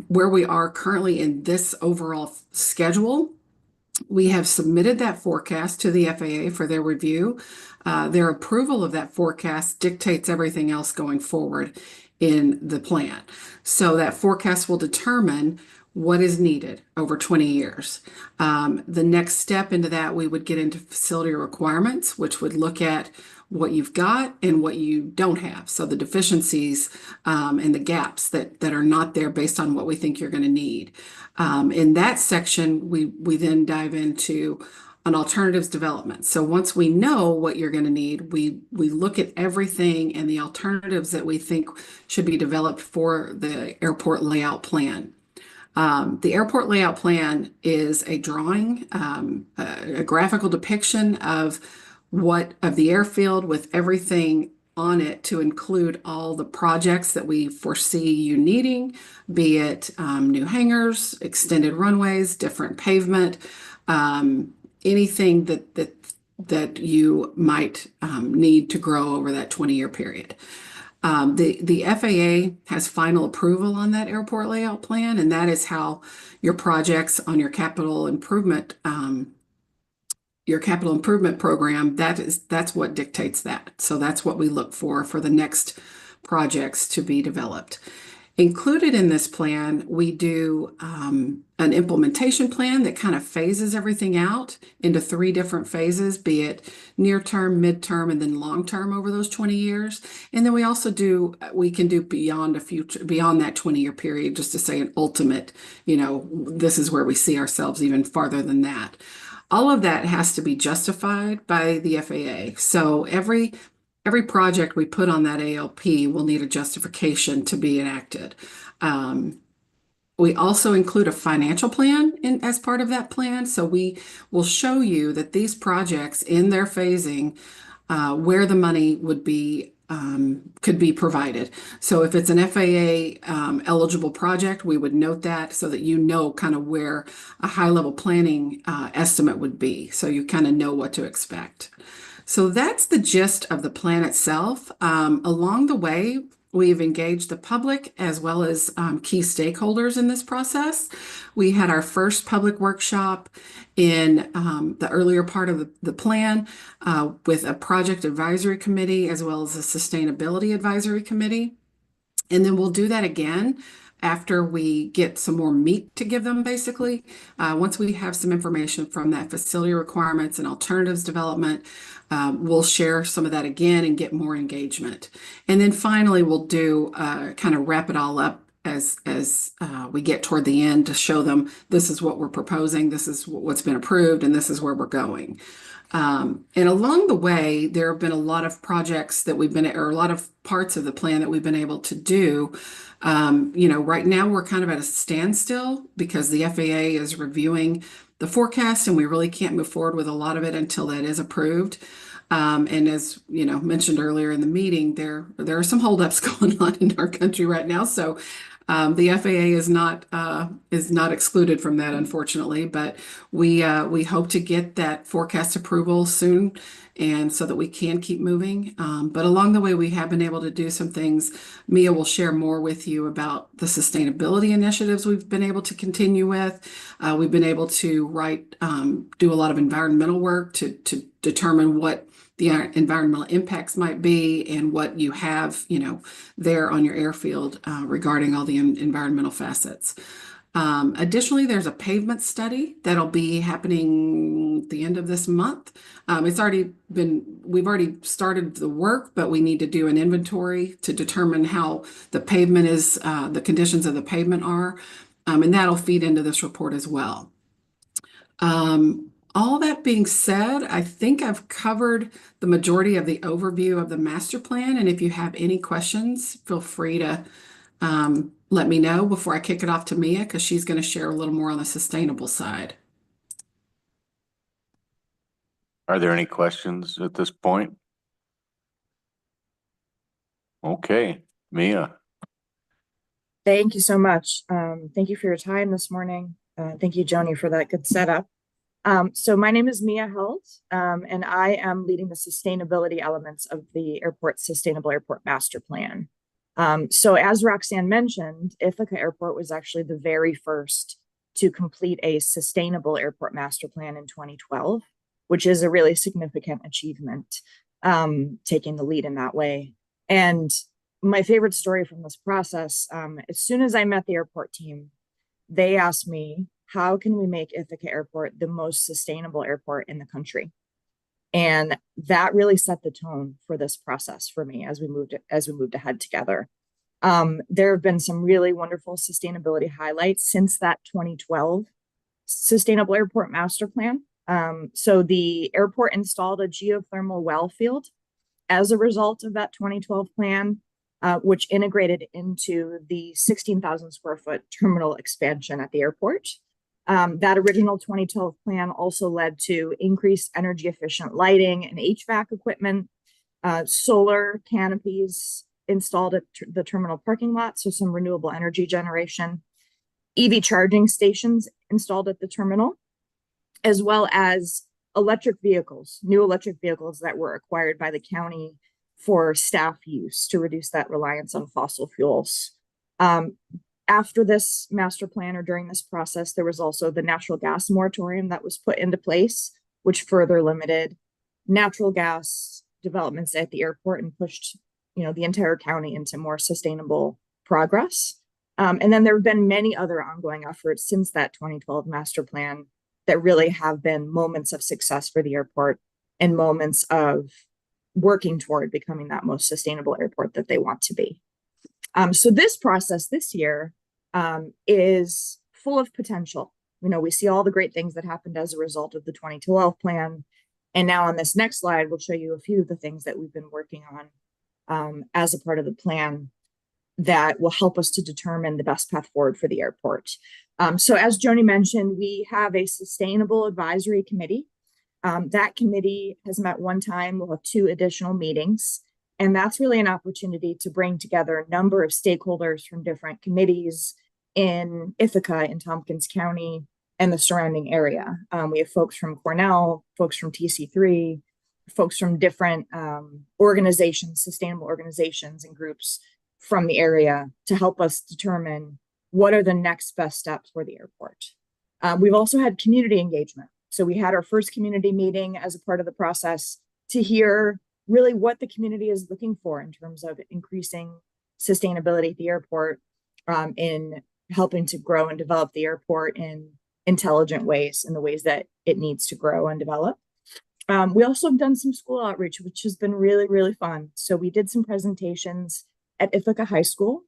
where we are currently in this overall schedule. We have submitted that forecast to the FAA for their review. Their approval of that forecast dictates everything else going forward in the plan. So that forecast will determine what is needed over 20 years. The next step into that, we would get into facility requirements, which would look at what you've got and what you don't have. So the deficiencies and the gaps that are not there based on what we think you're going to need. In that section, we then dive into an alternatives development. So once we know what you're going to need, we look at everything and the alternatives that we think should be developed for the airport layout plan. The airport layout plan is a drawing, a graphical depiction of the airfield with everything on it to include all the projects that we foresee you needing, be it new hangars, extended runways, different pavement, anything that you might need to grow over that 20-year period. The FAA has final approval on that airport layout plan, and that is how your projects on your capital improvement program, that's what dictates that. So that's what we look for the next projects to be developed. Included in this plan, we do an implementation plan that kind of phases everything out into 3 different phases, be it near term, midterm, and then long term over those 20 years. And then we also we can do beyond that 20-year period, just to say an ultimate, this is where we see ourselves even farther than that. All of that has to be justified by the FAA. So every project we put on that ALP will need a justification to be enacted. We also include a financial plan as part of that plan. So we will show you that these projects in their phasing, where the money could be provided. So if it's an FAA eligible project, we would note that so that you know kind of where a high-level planning estimate would be. So you kind of know what to expect. So that's the gist of the plan itself. Along the way, we've engaged the public as well as key stakeholders in this process. We had our first public workshop in the earlier part of the plan with a project advisory committee as well as a sustainability advisory committee. And then we'll do that again after we get some more meat to give them, basically. Once we have some information from that facility requirements and alternatives development, we'll share some of that again and get more engagement. And then finally, we'll do kind of wrap it all up as we get toward the end to show them this is what we're proposing, this is what's been approved, and this is where we're going. And along the way, there have been a lot of projects that or a lot of parts of the plan that we've been able to do. Right now we're kind of at a standstill because the FAA is reviewing the forecast and we really can't move forward with a lot of it until that is approved. And as mentioned earlier in the meeting, there are some holdups going on in our country right now. So the FAA is not excluded from that, unfortunately, but we hope to get that forecast approval soon, and so that we can keep moving. But along the way, we have been able to do some things. Mia will share more with you about the sustainability initiatives we've been able to continue with. We've been able to do a lot of environmental work to determine what the environmental impacts might be and what you have, there on your airfield regarding all the environmental facets. Additionally, there's a pavement study that'll be happening at the end of this month. We've already started the work, but we need to do an inventory to determine how the pavement is, the conditions of the pavement are, and that'll feed into this report as well. All that being said, I think I've covered the majority of the overview of the master plan. And if you have any questions, feel free to let me know before I kick it off to Mia, because she's going to share a little more on the sustainable side. Are there any questions at this point? Okay, Mia. Thank you so much. Thank you for your time this morning. Thank you, Joni, for that good setup. So my name is Mia Held, and I am leading the sustainability elements of the airport's Sustainable Airport Master Plan. So as Roxanne mentioned, Ithaca Airport was actually the very first to complete a Sustainable Airport Master Plan in 2012, which is a really significant achievement, taking the lead in that way. And my favorite story from this process, as soon as I met the airport team, they asked me, how can we make Ithaca Airport the most sustainable airport in the country? And that really set the tone for this process for me as we moved ahead together. There have been some really wonderful sustainability highlights since that 2012 Sustainable Airport Master Plan. So the airport installed a geothermal well field as a result of that 2012 plan, which integrated into the 16,000 square foot terminal expansion at the airport. That original 2012 plan also led to increased energy efficient lighting and HVAC equipment, solar canopies installed at the terminal parking lot, so some renewable energy generation, EV charging stations installed at the terminal, as well as electric vehicles, new electric vehicles that were acquired by the county for staff use to reduce that reliance on fossil fuels. After this master plan, or during this process, there was also the natural gas moratorium that was put into place, which further limited natural gas developments at the airport and pushed, the entire county into more sustainable progress. And then there have been many other ongoing efforts since that 2012 master plan that really have been moments of success for the airport and moments of working toward becoming that most sustainable airport that they want to be. So this process this year is full of potential. We see all the great things that happened as a result of the 2012 plan. And now on this next slide, we'll show you a few of the things that we've been working on as a part of the plan that will help us to determine the best path forward for the airport. So as Joni mentioned, we have a sustainable advisory committee. That committee has met one time. We'll have 2 additional meetings. And that's really an opportunity to bring together a number of stakeholders from different committees in Ithaca, in Tompkins County, and the surrounding area. We have folks from Cornell, folks from TC3, folks from different organizations, sustainable organizations and groups from the area to help us determine what are the next best steps for the airport. We've also had community engagement. So we had our first community meeting as a part of the process to hear really what the community is looking for in terms of increasing sustainability at the airport. in helping to grow and develop the airport in intelligent ways, in the ways that it needs to grow and develop. We also have done some school outreach, which has been really, really fun. So we did some presentations at Ithaca High School.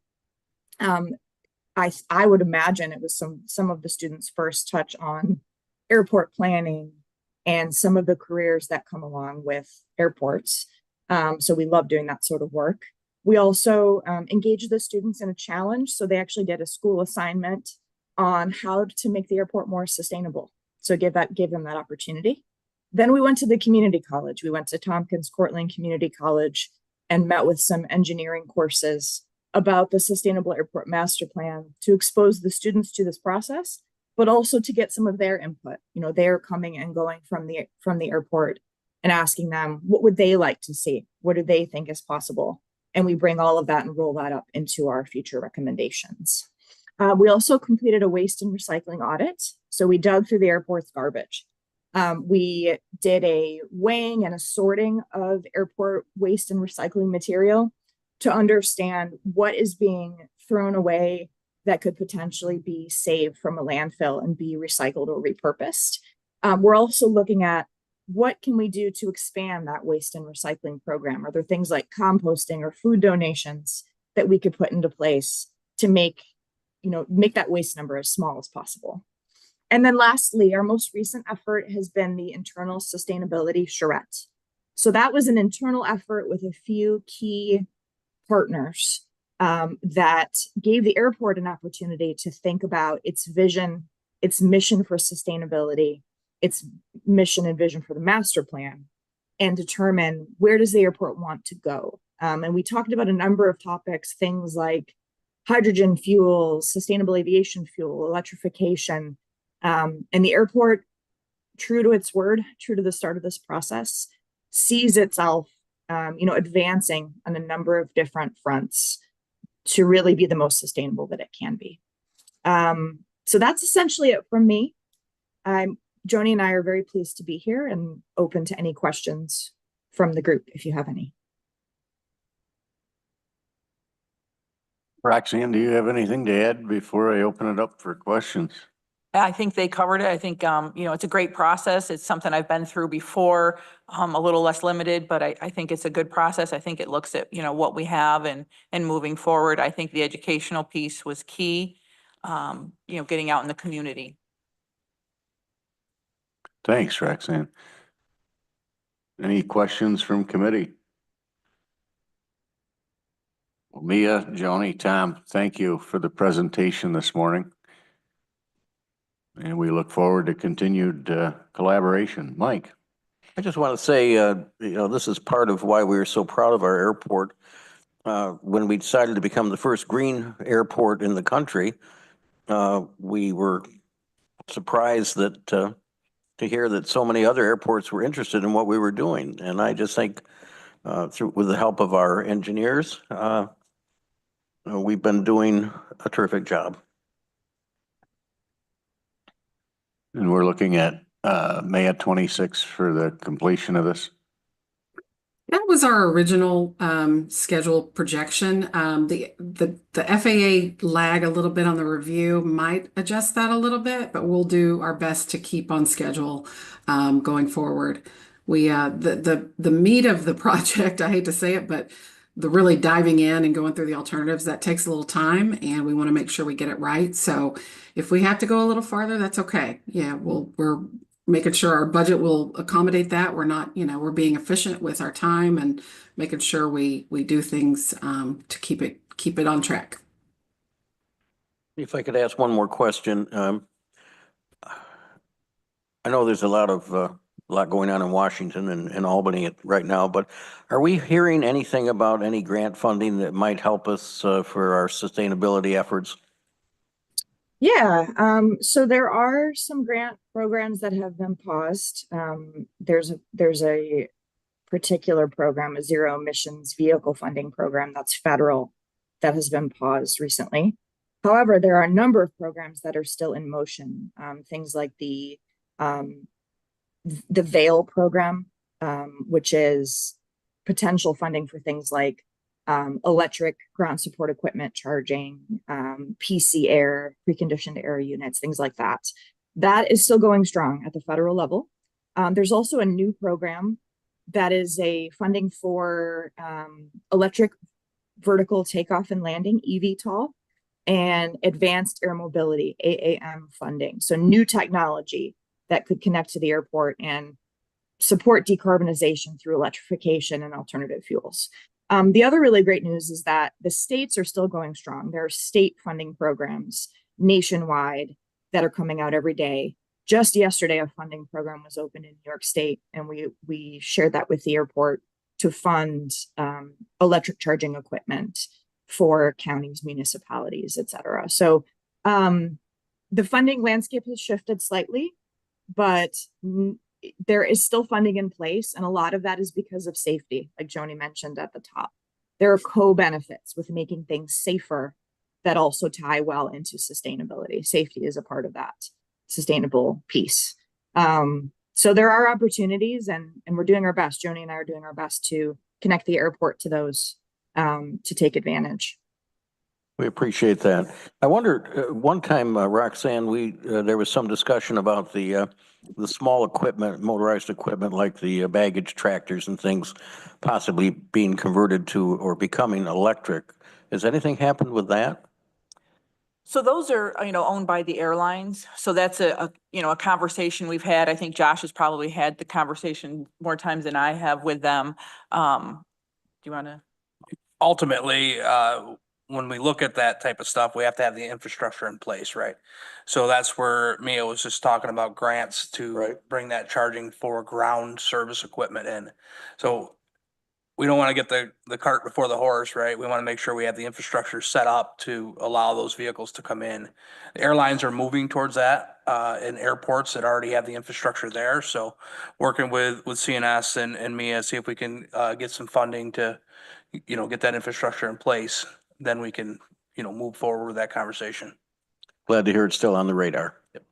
I would imagine it was some of the students' first touch on airport planning and some of the careers that come along with airports. So we love doing that sort of work. We also engaged the students in a challenge. So they actually did a school assignment on how to make the airport more sustainable. So give them that opportunity. Then we went to the community college. We went to Tompkins Community College and met with some engineering courses about the Sustainable Airport Master Plan to expose the students to this process, but also to get some of their input. You know, they're coming and going from the airport and asking them, what would they like to see? What do they think is possible? And we bring all of that and roll that up into our future recommendations. We also completed a waste and recycling audit. So we dug through the airport's garbage. We did a weighing and a sorting of airport waste and recycling material to understand what is being thrown away that could potentially be saved from a landfill and be recycled or repurposed. We're also looking at what can we do to expand that waste and recycling program? Are there things like composting or food donations that we could put into place to make that waste number as small as possible? And then lastly, our most recent effort has been the internal sustainability charrette. So that was an internal effort with a few key partners that gave the airport an opportunity to think about its vision, its mission for sustainability, its mission and vision for the master plan, and determine where does the airport want to go. And we talked about a number of topics, things like hydrogen fuels, sustainable aviation fuel, electrification. And the airport, true to its word, true to the start of this process, sees itself, advancing on a number of different fronts to really be the most sustainable that it can be. So that's essentially it from me. Joni and I are very pleased to be here and open to any questions from the group if you have any. Roxanne, do you have anything to add before I open it up for questions? I think they covered it. I think, it's a great process. It's something I've been through before, a little less limited, but I think it's a good process. I think it looks at, what we have and moving forward. I think the educational piece was key, getting out in the community. Thanks, Roxanne. Any questions from committee? Well, Mia, Joni, Tom, thank you for the presentation this morning. And we look forward to continued collaboration. Mike. I just want to say, this is part of why we are so proud of our airport. When we decided to become the first green airport in the country, we were surprised that to hear that so many other airports were interested in what we were doing. And I just think with the help of our engineers, we've been doing a terrific job. And we're looking at May 26th for the completion of this. That was our original schedule projection. The FAA lag a little bit on the review, might adjust that a little bit, but we'll do our best to keep on schedule going forward. We the meat of the project, I hate to say it, but the really diving in and going through the alternatives, that takes a little time, and we want to make sure we get it right. So if we have to go a little farther, that's okay. Yeah, we're making sure our budget will accommodate that. We're not, we're being efficient with our time and making sure we do things to keep it on track. If I could ask one more question. I know there's a lot going on in Washington and Albany right now, but are we hearing anything about any grant funding that might help us for our sustainability efforts? Yeah, so there are some grant programs that have been paused. There's a particular program, a zero emissions vehicle funding program that's federal, that has been paused recently. However, there are a number of programs that are still in motion. Things like the VAIL program, which is potential funding for things like electric ground support equipment charging, PC air, preconditioned air units, things like that. That is still going strong at the federal level. There's also a new program that is a funding for electric vertical takeoff and landing, eVTOL, and advanced air mobility, AAM funding. So new technology that could connect to the airport and support decarbonization through electrification and alternative fuels. The other really great news is that the states are still going strong. There are state funding programs nationwide that are coming out every day. Just yesterday, a funding program was opened in New York State, and we shared that with the airport to fund electric charging equipment for counties, municipalities, et cetera. So the funding landscape has shifted slightly, but there is still funding in place. And a lot of that is because of safety, like Joni mentioned at the top. There are co-benefits with making things safer that also tie well into sustainability. Safety is a part of that sustainable piece. So there are opportunities, and we're doing our best. Joni and I are doing our best to connect the airport to those to take advantage. We appreciate that. I wonder, one time, Roxanne, there was some discussion about the small equipment, motorized equipment like the baggage tractors and things possibly being converted to or becoming electric. Has anything happened with that? So those are, owned by the airlines. So that's a conversation we've had. I think Josh has probably had the conversation more times than I have with them. Do you want to? Ultimately, when we look at that type of stuff, we have to have the infrastructure in place, right? So that's where Mia was just talking about grants to bring that charging for ground service equipment in. So we don't want to get the cart before the horse, right? We want to make sure we have the infrastructure set up to allow those vehicles to come in. The airlines are moving towards that in airports that already have the infrastructure there. So working with CNS and Mia, see if we can get some funding to, get that infrastructure in place. Then we can, move forward with that conversation. Glad to hear it's still on the radar. Yep.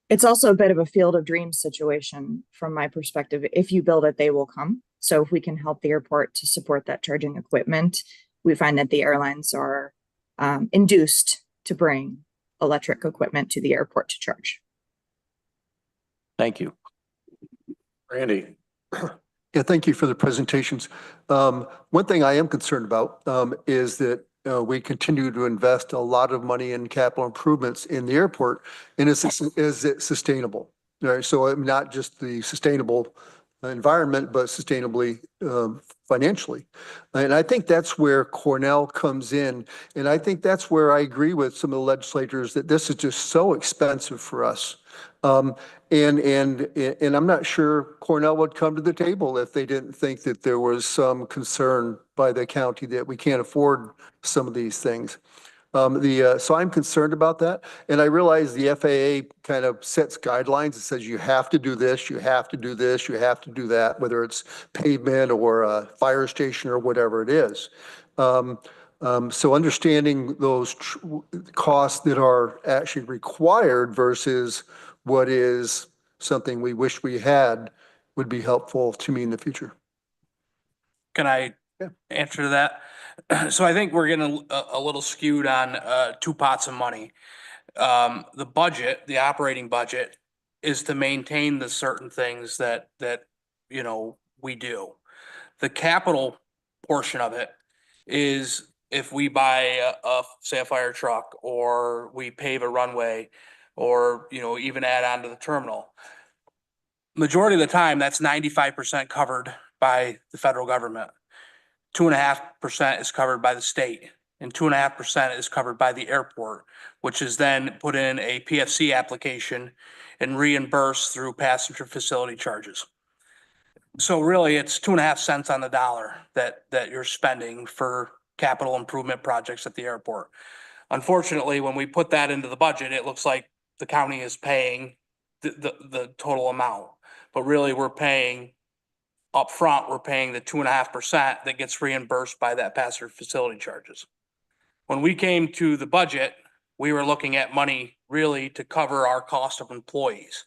It's also a bit of a field of dreams situation from my perspective. If you build it, they will come. So if we can help the airport to support that charging equipment, we find that the airlines are induced to bring electric equipment to the airport to charge. Thank you. Randy. Yeah, thank you for the presentations. One thing I am concerned about is that we continue to invest a lot of money in capital improvements in the airport, and is it sustainable? Right, so not just the sustainable environment, but sustainably financially. And I think that's where Cornell comes in. And I think that's where I agree with some of the legislators that this is just so expensive for us. And I'm not sure Cornell would come to the table if they didn't think that there was some concern by the county that we can't afford some of these things. So I'm concerned about that. And I realize the FAA kind of sets guidelines. It says you have to do this, you have to do this, you have to do that, whether it's pavement or a fire station or whatever it is. So understanding those costs that are actually required versus what is something we wish we had would be helpful to me in the future. Can I answer that? So I think we're getting a little skewed on two pots of money. The budget, the operating budget, is to maintain the certain things that we do. The capital portion of it is if we buy say a fire truck, or we pave a runway, or even add on to the terminal. Majority of the time, that's 95% covered by the federal government. 2.5% is covered by the state, and 2.5% is covered by the airport, which is then put in a PFC application and reimbursed through passenger facility charges. So really, it's 2.5 cents on the dollar that you're spending for capital improvement projects at the airport. Unfortunately, when we put that into the budget, it looks like the county is paying the total amount, but really we're paying up front, we're paying the 2.5% that gets reimbursed by that passenger facility charges. When we came to the budget, we were looking at money really to cover our cost of employees.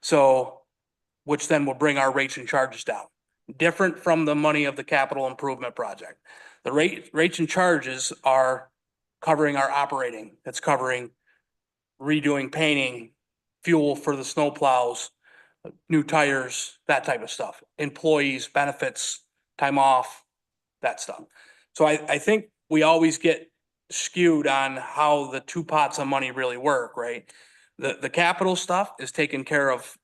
So, which then will bring our rates and charges down. Different from the money of the capital improvement project. The rates and charges are covering our operating. That's covering redoing painting, fuel for the snow plows, new tires, that type of stuff, employees, benefits, time off, that stuff. So I think we always get skewed on how the two pots of money really work, right? The capital stuff is taken care of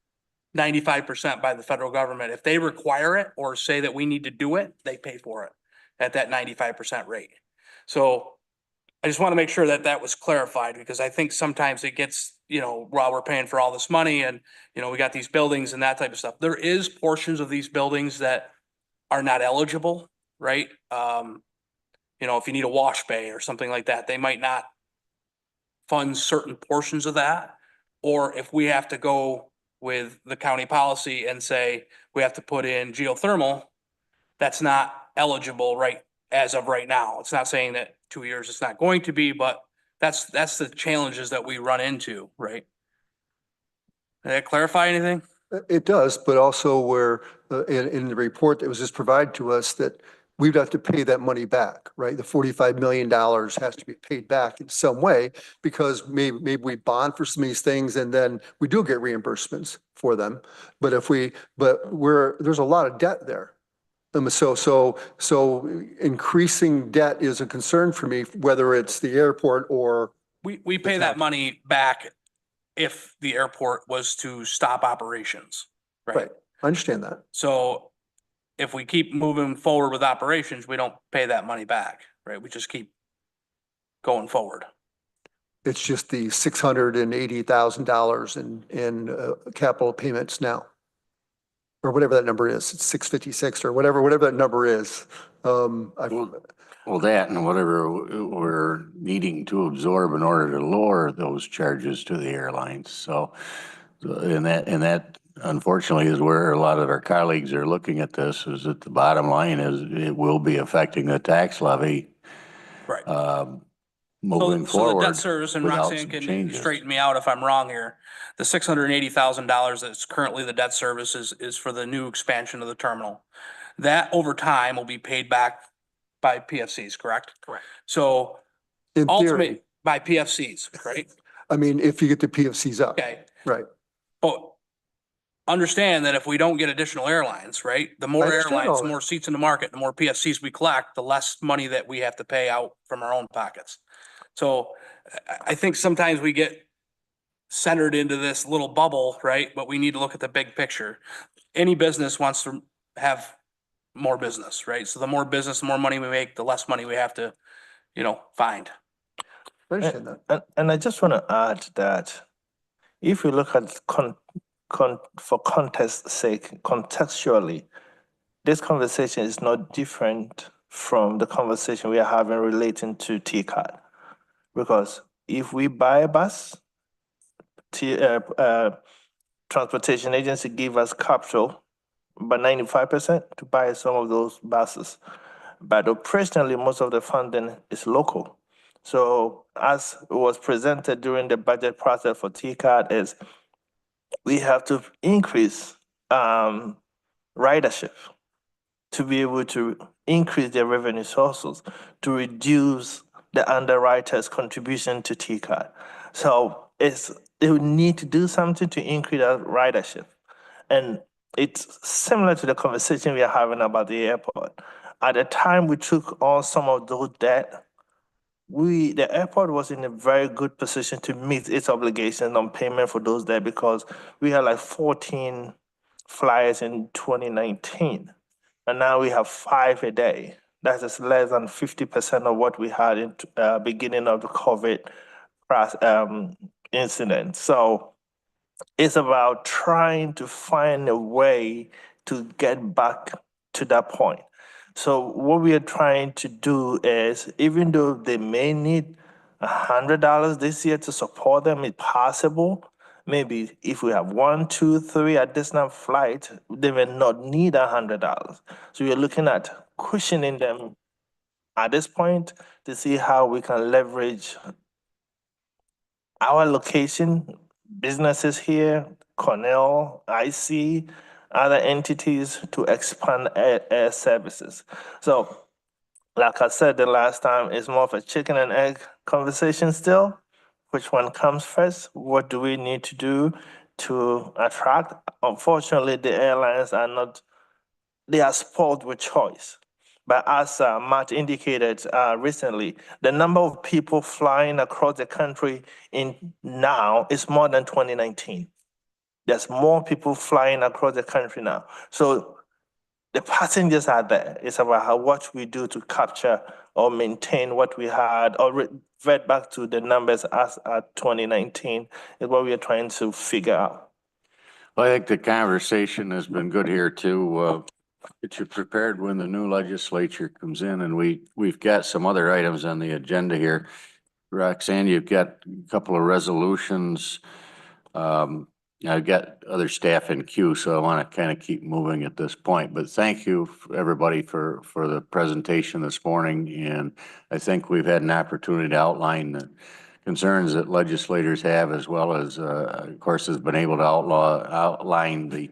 95% by the federal government. If they require it or say that we need to do it, they pay for it at that 95% rate. So I just want to make sure that that was clarified, because I think sometimes it gets, while we're paying for all this money and, we got these buildings and that type of stuff. There is portions of these buildings that are not eligible, right? If you need a wash bay or something like that, they might not fund certain portions of that. Or if we have to go with the county policy and say we have to put in geothermal, that's not eligible as of right now. It's not saying that 2 years it's not going to be, but that's the challenges that we run into, right? Did that clarify anything? It does, but also where in the report that was just provided to us that we'd have to pay that money back, right? The $45 million has to be paid back in some way, because maybe we bond for some of these things and then we do get reimbursements for them. But there's a lot of debt there. So increasing debt is a concern for me, whether it's the airport or. We pay that money back if the airport was to stop operations, right? Right, I understand that. So if we keep moving forward with operations, we don't pay that money back, right? We just keep going forward. It's just the $680,000 in capital payments now. Or whatever that number is, it's 656 or whatever that number is. Well, that and whatever we're needing to absorb in order to lower those charges to the airlines. So, and that unfortunately is where a lot of our colleagues are looking at this, is that the bottom line is it will be affecting the tax levy. Right. Moving So forward. the debt service, and without Roxanne some can changes. straighten me out if I'm wrong here. The $680,000 that's currently the debt service is for the new expansion of the terminal. That over time will be paid back by PFCs, correct? Correct. So In theory, ultimately by PFCs, right? I mean, if you get the PFCs up. Okay. Right. But understand that if we don't get additional airlines, right? The more I understand airlines, all the that. more seats in the market, the more PFCs we collect, the less money that we have to pay out from our own pockets. So I think sometimes we get centered into this little bubble, right? But we need to look at the big picture. Any business wants to have more business, right? So the more business, the more money we make, the less money we have to, find. I understand that. And I just want to add that if you look at for context's sake, contextually, this conversation is not different from the conversation we are having relating to TCAT. Because if we buy a bus, transportation agency give us capital by 95% to buy some of those buses. But operationally, most of the funding is local. So as was presented during the budget process for TCAT is we have to increase ridership to be able to increase their revenue sources, to reduce the underwriter's contribution to TCAT. So they would need to do something to increase that ridership. And it's similar to the conversation we are having about the airport. At the time we took on some of those debt, the airport was in a very good position to meet its obligation on payment for those debt, because we had like 14 flyers in 2019. And now we have 5 a day. That is less than 50% of what we had in beginning of the COVID incident. So it's about trying to find a way to get back to that point. So what we are trying to do is, even though they may need $100 this year to support them, it's possible. Maybe if we have 1, 2, 3 additional flights, they may not need $100. So we're looking at cushioning them at this point to see how we can leverage our location, businesses here, Cornell, IC, other entities to expand air services. So like I said the last time, it's more of a chicken and egg conversation still. Which one comes first? What do we need to do to attract? Unfortunately, the airlines are not, they are spoiled with choice. But as Matt indicated recently, the number of people flying across the country in now is more than 2019. There's more people flying across the country now. So the passengers are there. It's about what we do to capture or maintain what we had or revert back to the numbers as at 2019 is what we are trying to figure out. I think the conversation has been good here to get you prepared when the new legislature comes in, and we've got some other items on the agenda here. Roxanne, you've got a couple of resolutions. I've got other staff in queue, so I want to kind of keep moving at this point. But thank you, everybody, for the presentation this morning. And I think we've had an opportunity to outline the concerns that legislators have, as well as, of course, has been able to outline the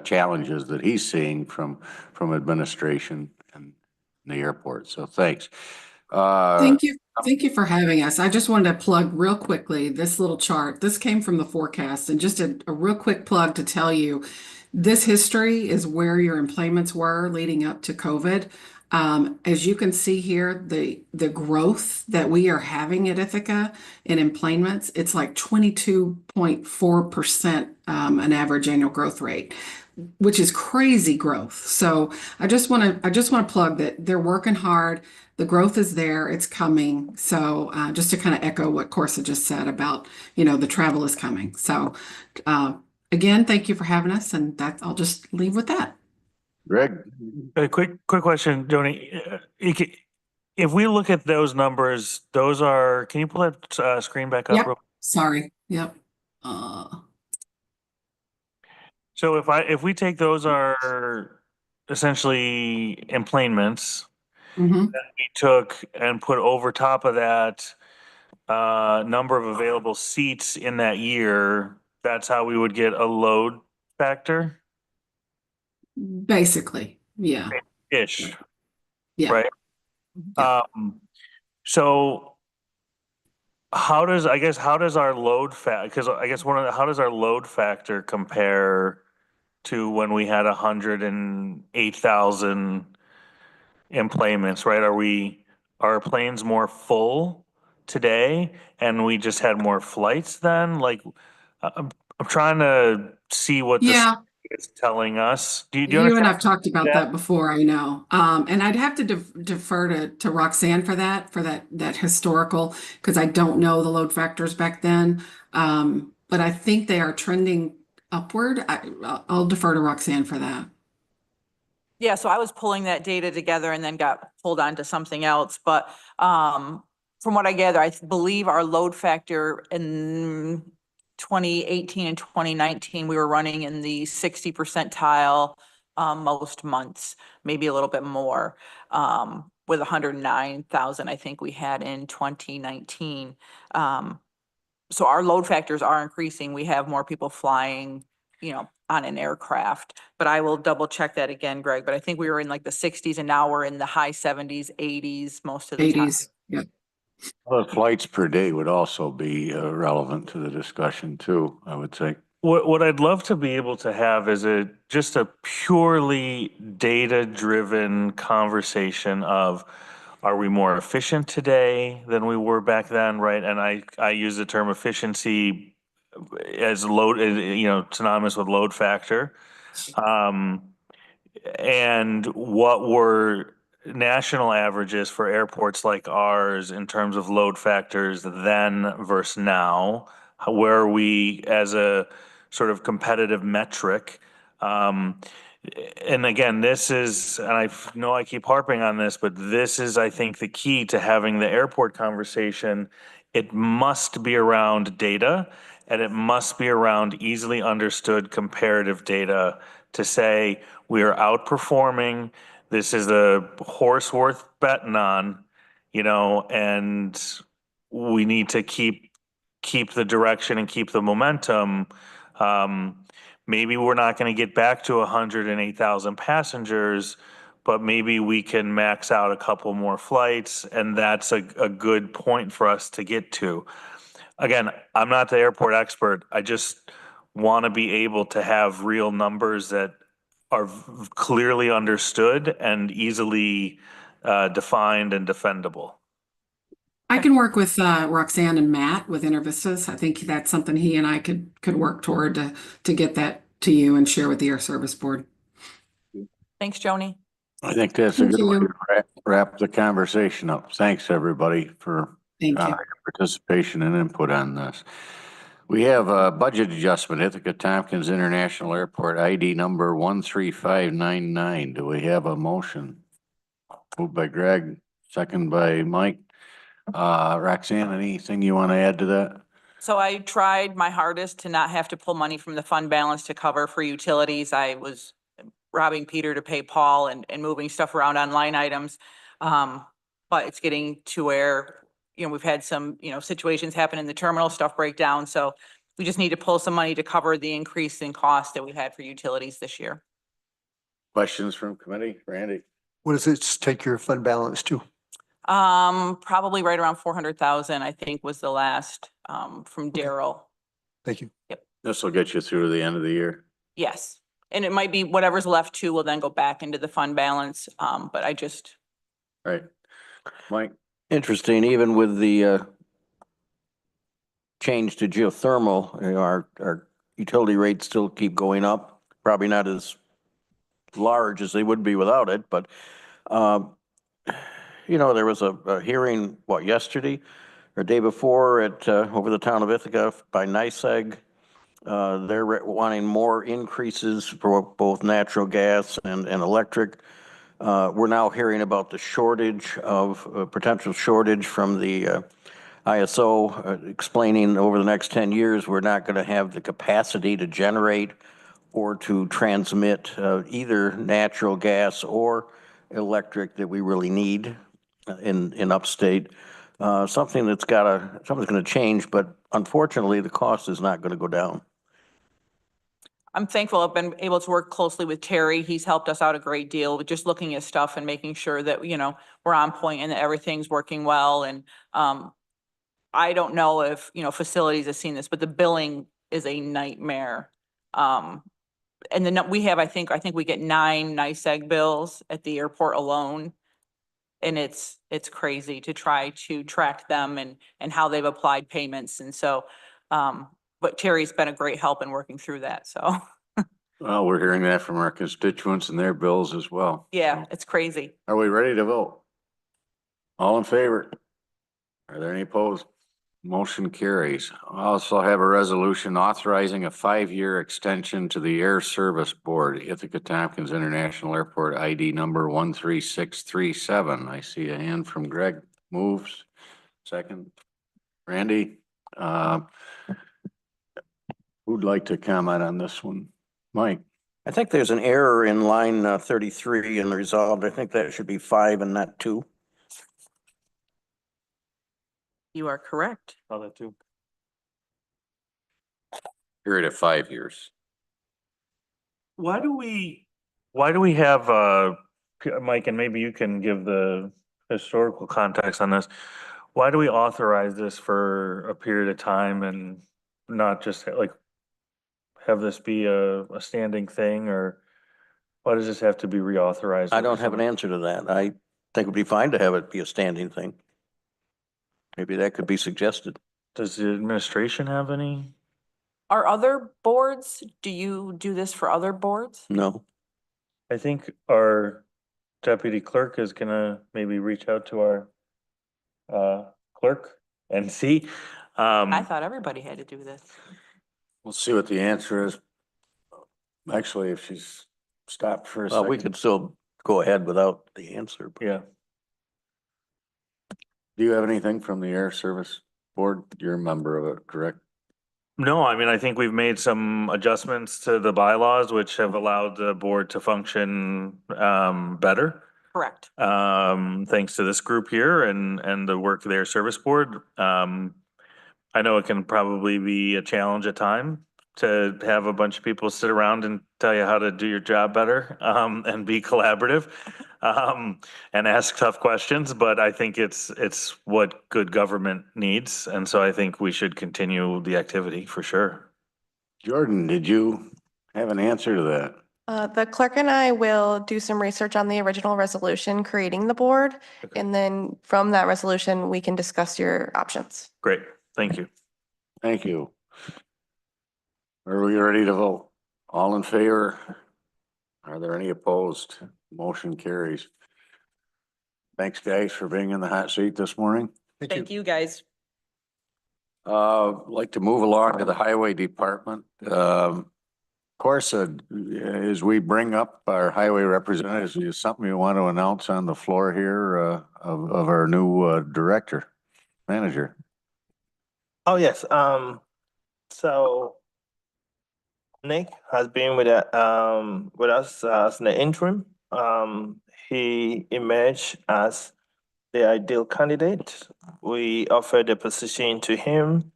challenges that he's seeing from administration and the airport. So thanks. Thank you. Thank you for having us. I just wanted to plug real quickly this little chart. This came from the forecast, and just a real quick plug to tell you this history is where your employments were leading up to COVID. As you can see here, the growth that we are having at Ithaca in employments, it's like 22.4% an average annual growth rate, which is crazy growth. So I just want to plug that they're working hard. The growth is there, it's coming. So just to kind of echo what Corsa just said about, the travel is coming. So again, thank you for having us, and I'll just leave with that. Greg? A quick question, Joni. If we look at those numbers, those are, can you pull that screen back up? Yep. Real? Sorry. Yep. So if we take those are essentially employments, Mhm. that we took and put over top of that number of available seats in that year, that's how we would get a load factor Basically, yeah. ish, Yeah. right? Yeah. So how does our load how does our load factor compare to when we had 108,000 employments, right? Are our planes more full today and we just had more flights then? Like, I'm trying to see what this Yeah. is telling us. Do you You and understand? I've talked about that before, I know. And I'd have to defer to Roxanne for that historical, because I don't know the load factors back then. But I think they are trending upward. I'll defer to Roxanne for that. Yeah, so I was pulling that data together and then got pulled onto something else, but from what I gather, I believe our load factor in 2018 and 2019, we were running in the 60 percentile most months, maybe a little bit more, with 109,000 I think we had in 2019. So our load factors are increasing. We have more people flying, on an aircraft, but I will double check that again, Greg. But I think we were in like the 60s and now we're in the high 70s, 80s most of the time. 80s, yeah. The flights per day would also be relevant to the discussion too, I would say. What I'd love to be able to have is just a purely data-driven conversation of, are we more efficient today than we were back then, right? And I use the term efficiency as synonymous with load factor. And what were national averages for airports like ours in terms of load factors then versus now? Where are we as a sort of competitive metric? And again, and I know I keep harping on this, but this is, I think, the key to having the airport conversation. It must be around data, and it must be around easily understood comparative data to say we are outperforming. This is a horse worth betting on, and we need to keep the direction and keep the momentum. Maybe we're not going to get back to 108,000 passengers, but maybe we can max out a couple more flights, and that's a good point for us to get to. Again, I'm not the airport expert. I just want to be able to have real numbers that are clearly understood and easily defined and defendable. I can work with Roxanne and Matt with InterVistas. I think that's something he and I could work toward to get that to you and share with the Air Service Board. Thanks, Joni. I think that's a Thank good way you. to wrap the conversation up. Thanks, everybody, for Thank you. your participation and input on this. We have a budget adjustment, Ithaca Tompkins International Airport ID number 13599. Do we have a motion? Moved by Greg, second by Mike. Roxanne, anything you want to add to that? So I tried my hardest to not have to pull money from the fund balance to cover for utilities. I was robbing Peter to pay Paul and moving stuff around on line items. But it's getting to where, we've had some, situations happen in the terminal, stuff break down. So we just need to pull some money to cover the increase in cost that we had for utilities this year. Questions from committee? Randy? What does it take your fund balance to? Probably right around 400,000, I think was the last, from Daryl. Thank you. Yep. This will get you through the end of the year. Yes. And it might be whatever's left too will then go back into the fund balance. But I just. Right. Mike? Interesting, even with the change to geothermal, our utility rates still keep going up. Probably not as large as they would be without it, but there was a hearing, yesterday or day before at over the town of Ithaca by NYSEG. They're wanting more increases for both natural gas and electric. We're now hearing about the potential shortage from the ISO explaining over the next 10 years, we're not going to have the capacity to generate or to transmit either natural gas or electric that we really need in upstate. Something's going to change, but unfortunately the cost is not going to go down. I'm thankful I've been able to work closely with Terry. He's helped us out a great deal with just looking at stuff and making sure that, we're on point and that everything's working well. And I don't know if, facilities have seen this, but the billing is a nightmare. And then we have, I think we get 9 NYSEG bills at the airport alone. And it's crazy to try to track them and how they've applied payments. And so, but Terry's been a great help in working through that, so. Well, we're hearing that from our constituents and their bills as well. Yeah, it's crazy. Are we ready to vote? All in favor? Are there any opposed? Motion carries. I also have a resolution authorizing a 5-year extension to the Air Service Board, Ithaca Tompkins International Airport ID number 13637. I see a hand from Greg. Moves. Second. Randy? Who'd like to comment on this one? Mike? I think there's an error in line 33 in the resolved. I think that should be 5 and not 2. You are correct. Saw that too. Period of 5 years. Why do we have, Mike, and maybe you can give the historical context on this. Why do we authorize this for a period of time and not just have this be a standing thing, or why does this have to be reauthorized? I don't have an answer to that. I think it'd be fine to have it be a standing thing. Maybe that could be suggested. Does the administration have any? Are other boards, do you do this for other boards? No. I think our deputy clerk is gonna maybe reach out to our clerk and see. I thought everybody had to do this. We'll see what the answer is. Actually, if she's stopped for a second. We could still go ahead without the answer. Yeah. Do you have anything from the Air Service Board? You're a member of it, correct? No, I mean, I think we've made some adjustments to the bylaws, which have allowed the board to function better. Correct. Thanks to this group here and the work of the Air Service Board. I know it can probably be a challenge at times to have a bunch of people sit around and tell you how to do your job better and be collaborative. and ask tough questions, but I think it's what good government needs. And so I think we should continue the activity for sure. Jordan, did you have an answer to that? The clerk and I will do some research on the original resolution creating the board. Okay. And then from that resolution, we can discuss your options. Great. Thank you. Thank you. Are we ready to vote? All in favor? Are there any opposed? Motion carries. Thanks, guys, for being in the hot seat this morning. Thank you, guys. Like to move along to the highway department. Of course, as we bring up our highway representatives, is something you want to announce on the floor here of our new manager. Oh, yes. So Nick has been with us as an interim. He emerged as the ideal candidate. We offered the position to him.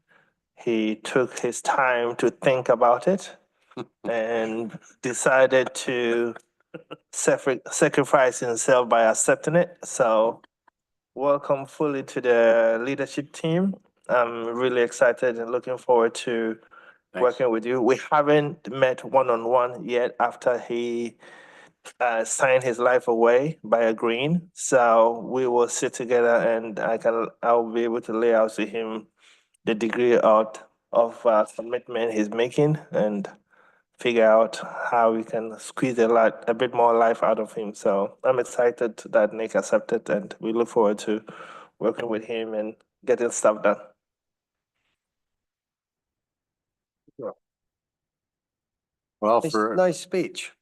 He took his time to think about it and decided to sacrifice himself by accepting it. So welcome fully to the leadership team. I'm really excited and looking forward to working with you. We haven't met one-on-one yet after he signed his life away by agreeing. So we will sit together and I'll be able to lay out to him the degree of commitment he's making and figure out how we can squeeze a bit more life out of him. So I'm excited that Nick accepted and we look forward to working with him and getting stuff done. Well, Nice speech.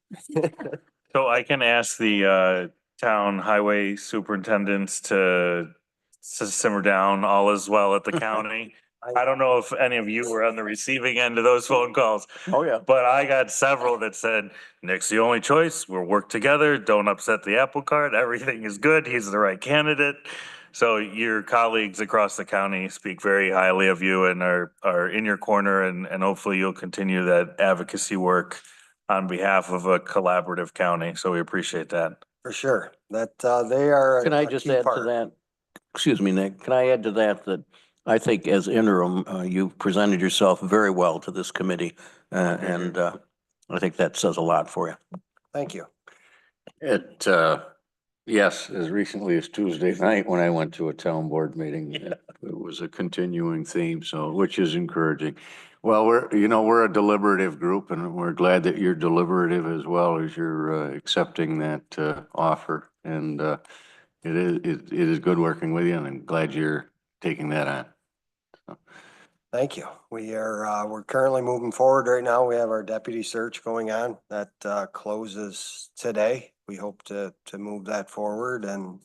So I can ask the town highway superintendents to simmer down. All is well at the county. I don't know if any of you were on the receiving end of those phone calls. Oh, yeah. But I got several that said, Nick's the only choice. We'll work together. Don't upset the apple cart. Everything is good. He's the right candidate. So your colleagues across the county speak very highly of you and are in your corner, and hopefully you'll continue that advocacy work on behalf of a collaborative county. So we appreciate that. For sure. That they are. Can I a just key add to part. that? Excuse me, Nick, can I add to that I think as interim, you've presented yourself very well to this committee, and I think that says a lot for you. Thank you. Yes, as recently as Tuesday night when I went to a town board meeting, it was a continuing theme, so, which is encouraging. Well, we're a deliberative group and we're glad that you're deliberative as well as you're accepting that offer. And it is good working with you, and I'm glad you're taking that on. So. Thank you. We're currently moving forward right now. We have our deputy search going on that closes today. We hope to move that forward and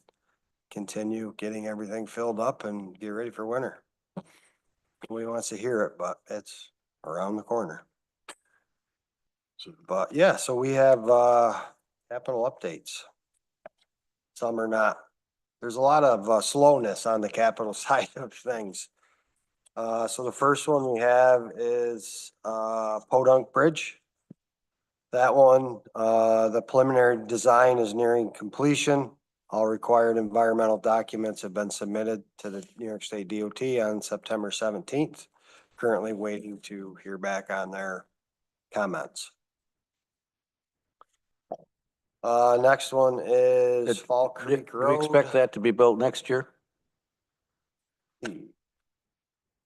continue getting everything filled up and get ready for winter. Nobody wants to hear it, but it's around the corner. But yeah, so we have capital updates. Some are not. There's a lot of slowness on the capital side of things. So the first one we have is Podunk Bridge. That one, the preliminary design is nearing completion. All required environmental documents have been submitted to the New York State DOT on September 17th. Currently waiting to hear back on their comments. Next one is Fall Creek Do we Road. expect that to be built next year?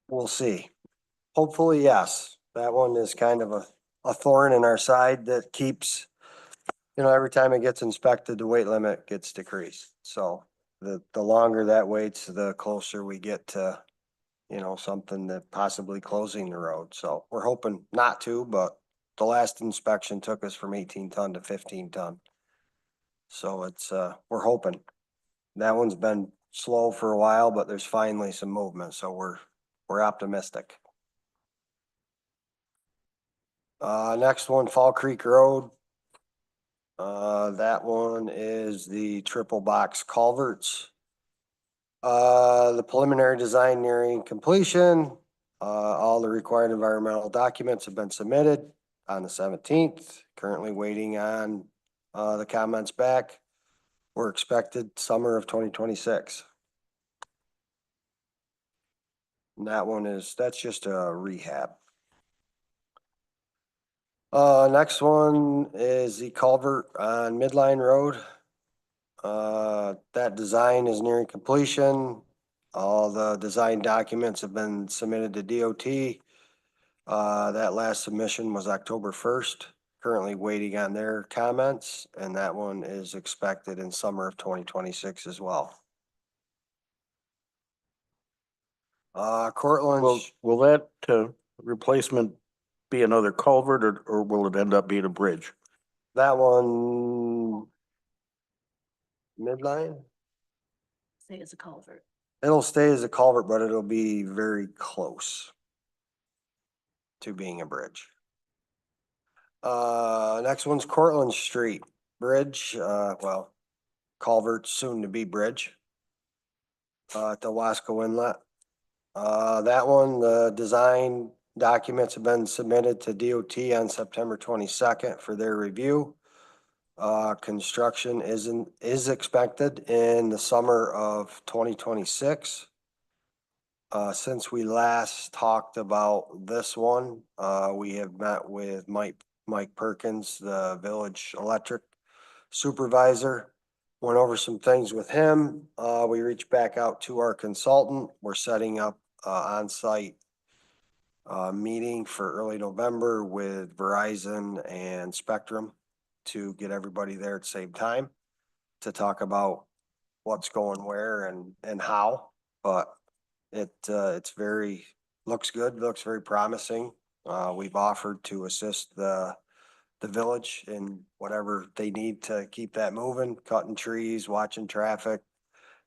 We'll see. Hopefully, yes. That one is kind of a thorn in our side that keeps, every time it gets inspected, the weight limit gets decreased. So the longer that waits, the closer we get to, something that possibly closing the road. So we're hoping not to, but the last inspection took us from 18 ton to 15 ton. So it's, we're hoping. That one's been slow for a while, but there's finally some movement. So we're optimistic. Next one, Fall Creek Road. That one is the triple box culverts. The preliminary design nearing completion. All the required environmental documents have been submitted on the 17th. Currently waiting on the comments back. We're expected summer of 2026. And that one that's just a rehab. Next one is the culvert on Midline Road. That design is nearing completion. All the design documents have been submitted to DOT. That last submission was October 1st. Currently waiting on their comments, and that one is expected in summer of 2026 as well. Cortland. Will that replacement be another culvert or will it end up being a bridge? That one. Midline? Say it's a culvert. It'll stay as a culvert, but it'll be very close to being a bridge. Next one's Cortland Street Bridge, well, culvert, soon to be bridge. At the Wasco Inlet. That one, the design documents have been submitted to DOT on September 22nd for their review. Construction is expected in the summer of 2026. Since we last talked about this one, we have met with Mike Perkins, the village electric supervisor. Went over some things with him. We reached back out to our consultant. We're setting up on-site meeting for early November with Verizon and Spectrum to get everybody there at the same time to talk about what's going where and how. But it's looks good, looks very promising. We've offered to assist the village in whatever they need to keep that moving, cutting trees, watching traffic.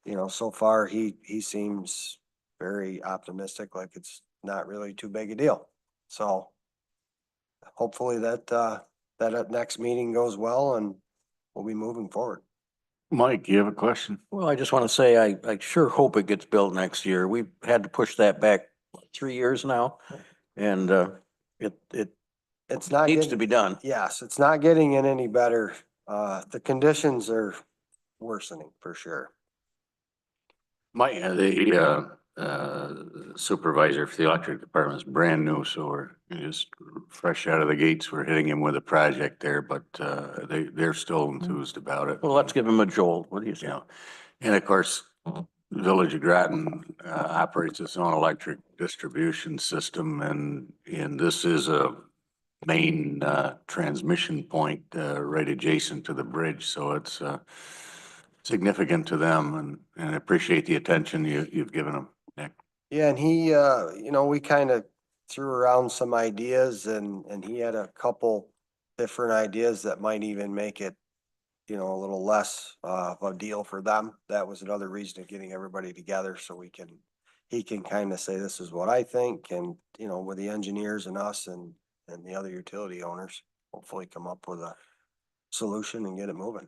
You know, so far he seems very optimistic, like it's not really too big a deal. So hopefully that next meeting goes well and we'll be moving forward. Mike, you have a question? Well, I just want to say, I sure hope it gets built next year. We've had to push that back 3 years now. And it's not needs to be done. Yes, it's not getting in any better. The conditions are worsening for sure. Mike, the supervisor for the electric department is brand new, so we're just fresh out of the gates. We're hitting him with a project there, but they're still enthused about it. Well, let's give him a jolt. What do you say? Yeah. And of course, Village of Groton operates its own electric distribution system, and this is a main transmission point right adjacent to the bridge, so it's significant to them, and I appreciate the attention you've given them, Nick. Yeah, and he, we kind of threw around some ideas and he had a couple different ideas that might even make it, a little less of a deal for them. That was another reason of getting everybody together so he can kind of say, this is what I think, and, with the engineers and us and the other utility owners, hopefully come up with a solution and get it moving.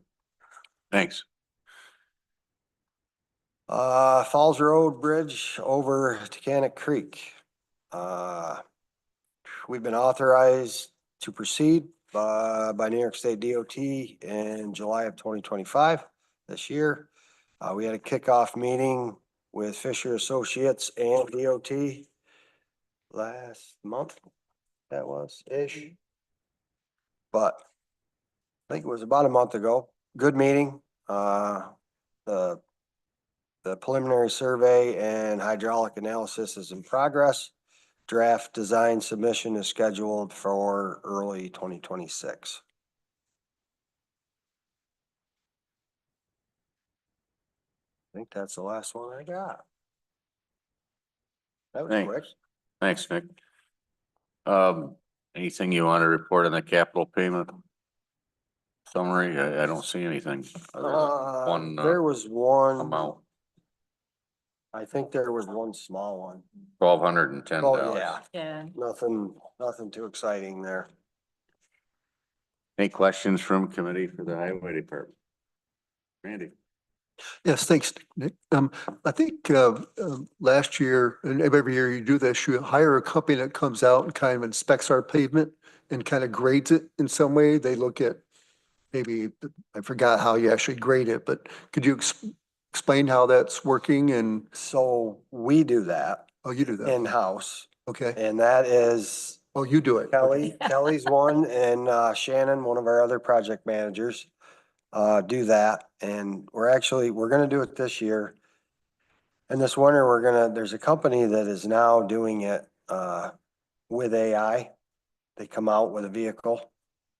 Thanks. Falls Road Bridge over Tacanic Creek. We've been authorized to proceed by New York State DOT in July of 2025 this year. We had a kickoff meeting with Fisher Associates and DOT last month. That was ish. But I think it was about a month ago. Good meeting. The preliminary survey and hydraulic analysis is in progress. Draft design submission is scheduled for early 2026. I think that's the last one I got. That was quick. Thanks, Nick. Anything you want to report on the capital payment summary? I don't see anything. There was one amount. I think there was one small one. $1,210. Oh, yeah. Yeah. Nothing too exciting there. Any questions from committee for the highway department? Randy? Yes, thanks, Nick. I think last year and every year you do this, you hire a company that comes out and kind of inspects our pavement and kind of grades it in some way. They look at, maybe, I forgot how you actually grade it, but could you explain how that's working and, So we do that oh, you do that? in-house, Okay. and that is Oh, you do it. Kelly's one, and Shannon, one of our other project managers, do that. And we're gonna do it this year. And this winter, there's a company that is now doing it with AI. They come out with a vehicle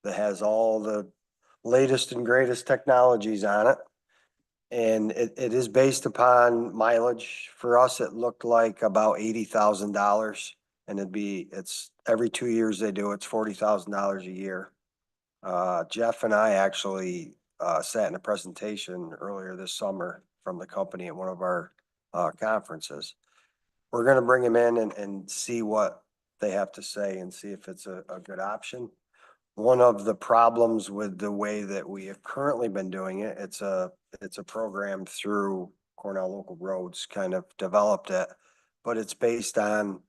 that has all the latest and greatest technologies on it. And it is based upon mileage. For us, it looked like about $80,000. And it's every 2 years they do, it's $40,000 a year. Jeff and I actually sat in a presentation earlier this summer from the company at one of our conferences. We're gonna bring them in and see what they have to say and see if it's a good option. One of the problems with the way that we have currently been doing it, it's a program through Cornell Local Roads kind of developed it, but it's based on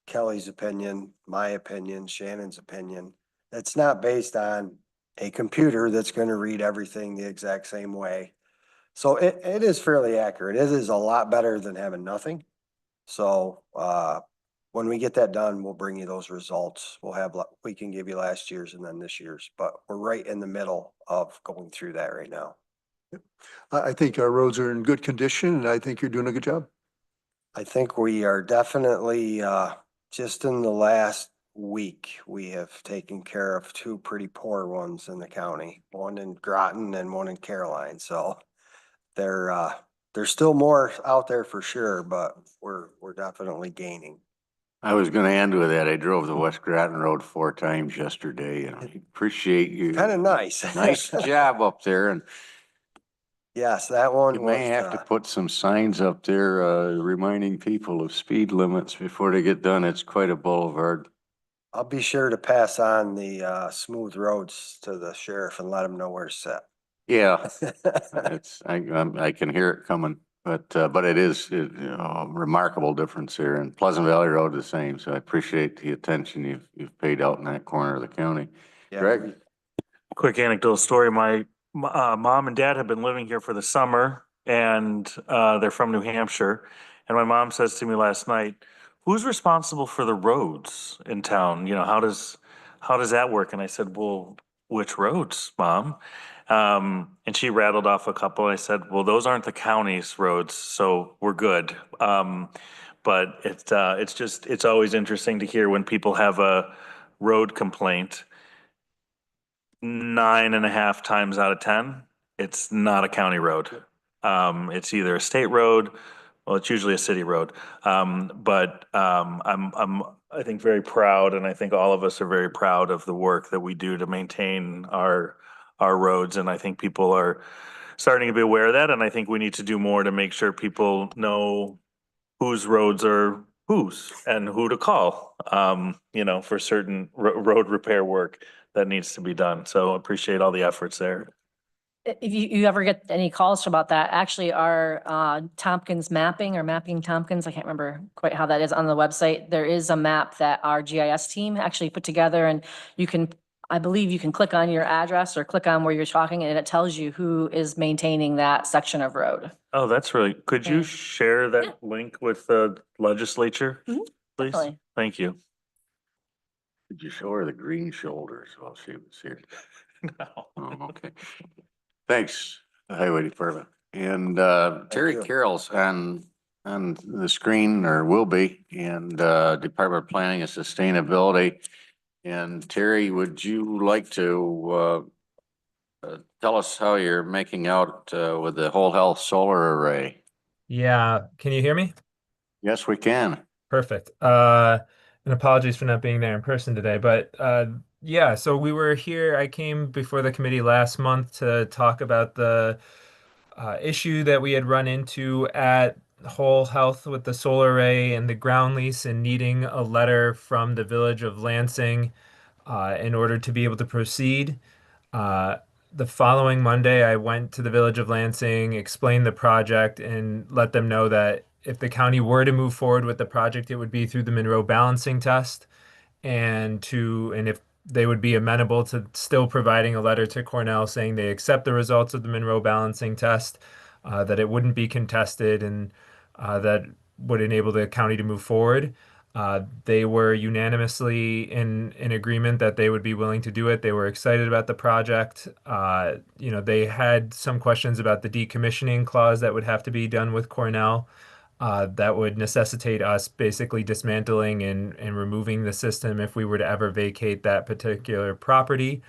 Kelly's opinion, my opinion, Shannon's opinion. It's not based on a computer that's gonna read everything the exact same way. So it is fairly accurate. It is a lot better than having nothing. So, when we get that done, we'll bring you those results. We can give you last year's and then this year's, but we're right in the middle of going through that right now. I think our roads are in good condition and I think you're doing a good job. I think we are definitely, just in the last week, we have taken care of two pretty poor ones in the county, one in Groton and one in Caroline. So there's still more out there for sure, but we're definitely gaining. I was gonna end with that. I drove the West Groton Road 4 times yesterday and I appreciate you. Kind of nice. Nice job up there, and Yes, that one you was, may have to put some signs up there, reminding people of speed limits before they get done. It's quite a boulevard. I'll be sure to pass on the smooth roads to the sheriff and let him know where to sit. Yeah, I can hear it coming, but it is, a remarkable difference here, and Pleasant Valley Road the same. So I appreciate the attention you've paid out in that corner of the county. Yeah. Greg? Quick anecdotal story. My mom and dad have been living here for the summer, and they're from New Hampshire. And my mom says to me last night, "Who's responsible for the roads in town? You know, how does that work?" And I said, "Well, which roads, Mom?" And she rattled off a couple. I said, "Well, those aren't the county's roads, so we're good." But it's always interesting to hear when people have a road complaint. 9.5 times out of 10, it's not a county road. It's either a state road, well, it's usually a city road. I think very proud, and I think all of us are very proud of the work that we do to maintain our roads. And I think people are starting to be aware of that. And I think we need to do more to make sure people know whose roads are whose and who to call, for certain road repair work that needs to be done. So appreciate all the efforts there. If you ever get any calls about that, actually our Tompkins mapping or mapping Tompkins, I can't remember quite how that is on the website. There is a map that our GIS team actually put together, and I believe you can click on your address or click on where you're talking and it tells you who is maintaining that section of road. Oh, that's really, could you share that link with the legislature, please? Definitely. Thank you. Did you show her the green shoulders while she was here? No. Oh, okay. Thanks, Highway Department. And Terry you. Carroll's on the screen, or will be, and Department of Planning and Sustainability. And Terry, would you like to tell us how you're making out with the whole health solar array? Yeah, can you hear me? Yes, we can. Perfect. And apologies for not being there in person today, but yeah, so we were here. I came before the committee last month to talk about the issue that we had run into at Whole Health with the solar array and the ground lease, and needing a letter from the village of Lansing in order to be able to proceed. The following Monday, I went to the village of Lansing, explained the project, and let them know that if the county were to move forward with the project, it would be through the Monroe balancing test. And if they would be amenable to still providing a letter to Cornell saying they accept the results of the Monroe balancing test, that it wouldn't be contested, and that would enable the county to move forward. They were unanimously in agreement that they would be willing to do it. They were excited about the project. They had some questions about the decommissioning clause that would have to be done with Cornell. That would necessitate us basically dismantling and removing the system if we were to ever vacate that particular property.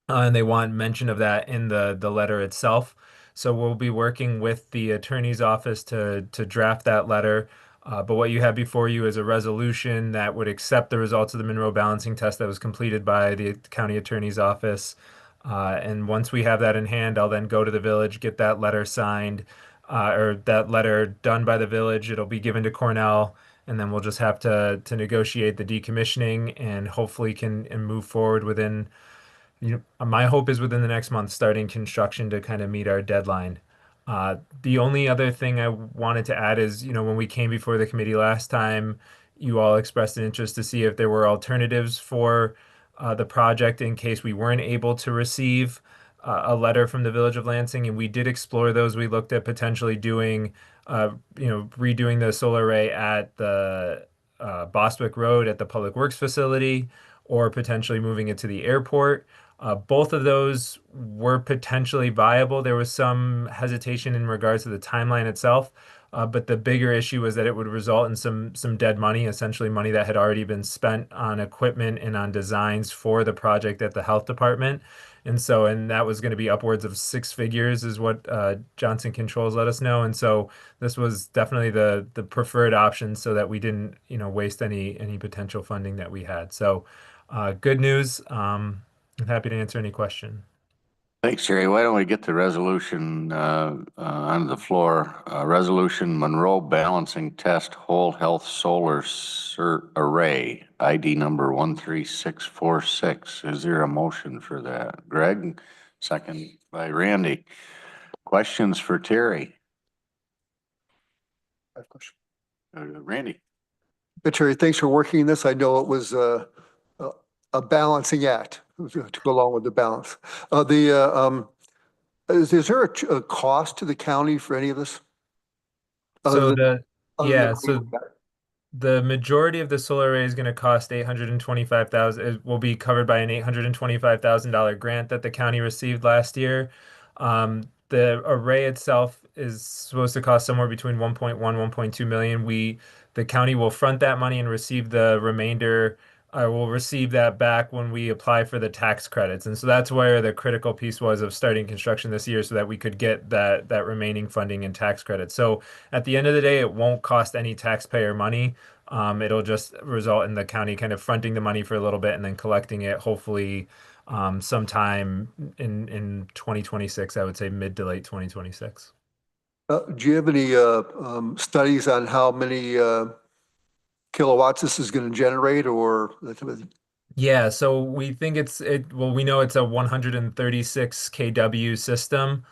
And they want mention of that in the letter itself. So we'll be working with the attorney's office to draft that letter. But what you have before you is a resolution that would accept the results of the Monroe balancing test that was completed by the county attorney's office. And once we have that in hand, I'll then go to the village, get that letter signed, or that letter done by the village. It'll be given to Cornell, and then we'll just have to negotiate the decommissioning and hopefully can and move forward within, my hope is within the next month, starting construction to kind of meet our deadline. The only other thing I wanted to add is, when we came before the committee last time, you all expressed an interest to see if there were alternatives for the project in case we weren't able to receive a letter from the Village of Lansing, and we did explore those. We looked at potentially doing, redoing the solar array at the Bostwick Road at the Public Works facility, or potentially moving it to the airport. Both of those were potentially viable. There was some hesitation in regards to the timeline itself, but the bigger issue was that it would result in some dead money, essentially money that had already been spent on equipment and on designs for the project at the health department. And that was going to be upwards of six figures is what Johnson Controls let us know. And so this was definitely the preferred option so that we didn't, waste any potential funding that we had. So good news. I'm happy to answer any question. Thanks, Jerry. Why don't we get the resolution on the floor? Resolution Monroe Balancing Test Whole Health Solar Array, ID number 13646. Is there a motion for that? Greg, second by Randy. Questions for Terry? I have a question. Randy. Terry, thanks for working this. I know it was a balancing act to go along with the balance. Is there a cost to the county for any of this? So the majority of the solar array is going to cost $825,000. It will be covered by an $825,000 grant that the county received last year. The array itself is supposed to cost somewhere between 1.1, 1.2 million. The county will front that money and receive the remainder. I will receive that back when we apply for the tax credits. And so that's where the critical piece was of starting construction this year so that we could get that remaining funding and tax credits. So at the end of the day, it won't cost any taxpayer money. It'll just result in the county kind of fronting the money for a little bit and then collecting it hopefully sometime in 2026, I would say mid to late 2026. Do you have any studies on how many kilowatts this is going to generate or? Yeah, so we think we know it's a 136 kW system.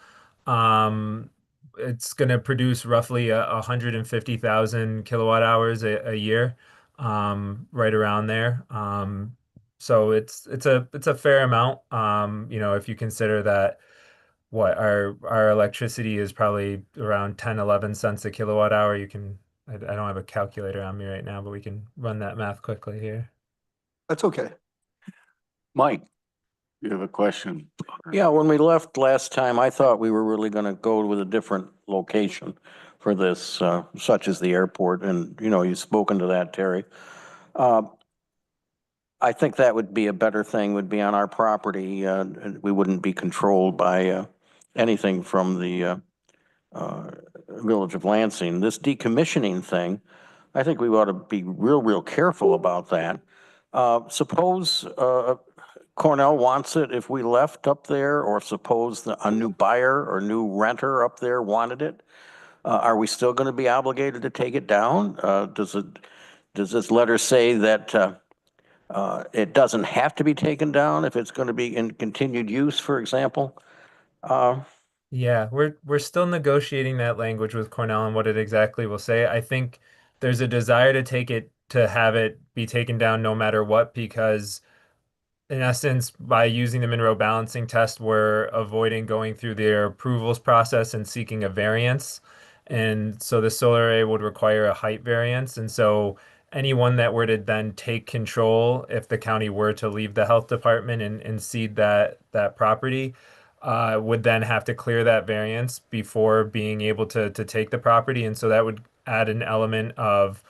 It's going to produce roughly 150,000 kilowatt hours a year, right around there. So it's a fair amount. If you consider that our electricity is probably around 10, 11 cents a kilowatt hour. I don't have a calculator on me right now, but we can run that math quickly here. That's okay. Mike, you have a question? Yeah, when we left last time, I thought we were really going to go with a different location for this, such as the airport. And, you've spoken to that, Terry. I think that would be a better thing, would be on our property. We wouldn't be controlled by anything from the Village of Lansing. This decommissioning thing, I think we ought to be real careful about that. Suppose Cornell wants it if we left up there, or suppose a new buyer or new renter up there wanted it. Are we still going to be obligated to take it down? Does this letter say that it doesn't have to be taken down if it's going to be in continued use, for example? Yeah, we're still negotiating that language with Cornell and what it exactly will say. I think there's a desire to have it be taken down no matter what, because in essence, by using the Monroe balancing test, we're avoiding going through their approvals process and seeking a variance. And so the solar array would require a height variance. And so anyone that were to then take control, if the county were to leave the health department and cede that property, would then have to clear that variance before being able to take the property. And so that would add an element of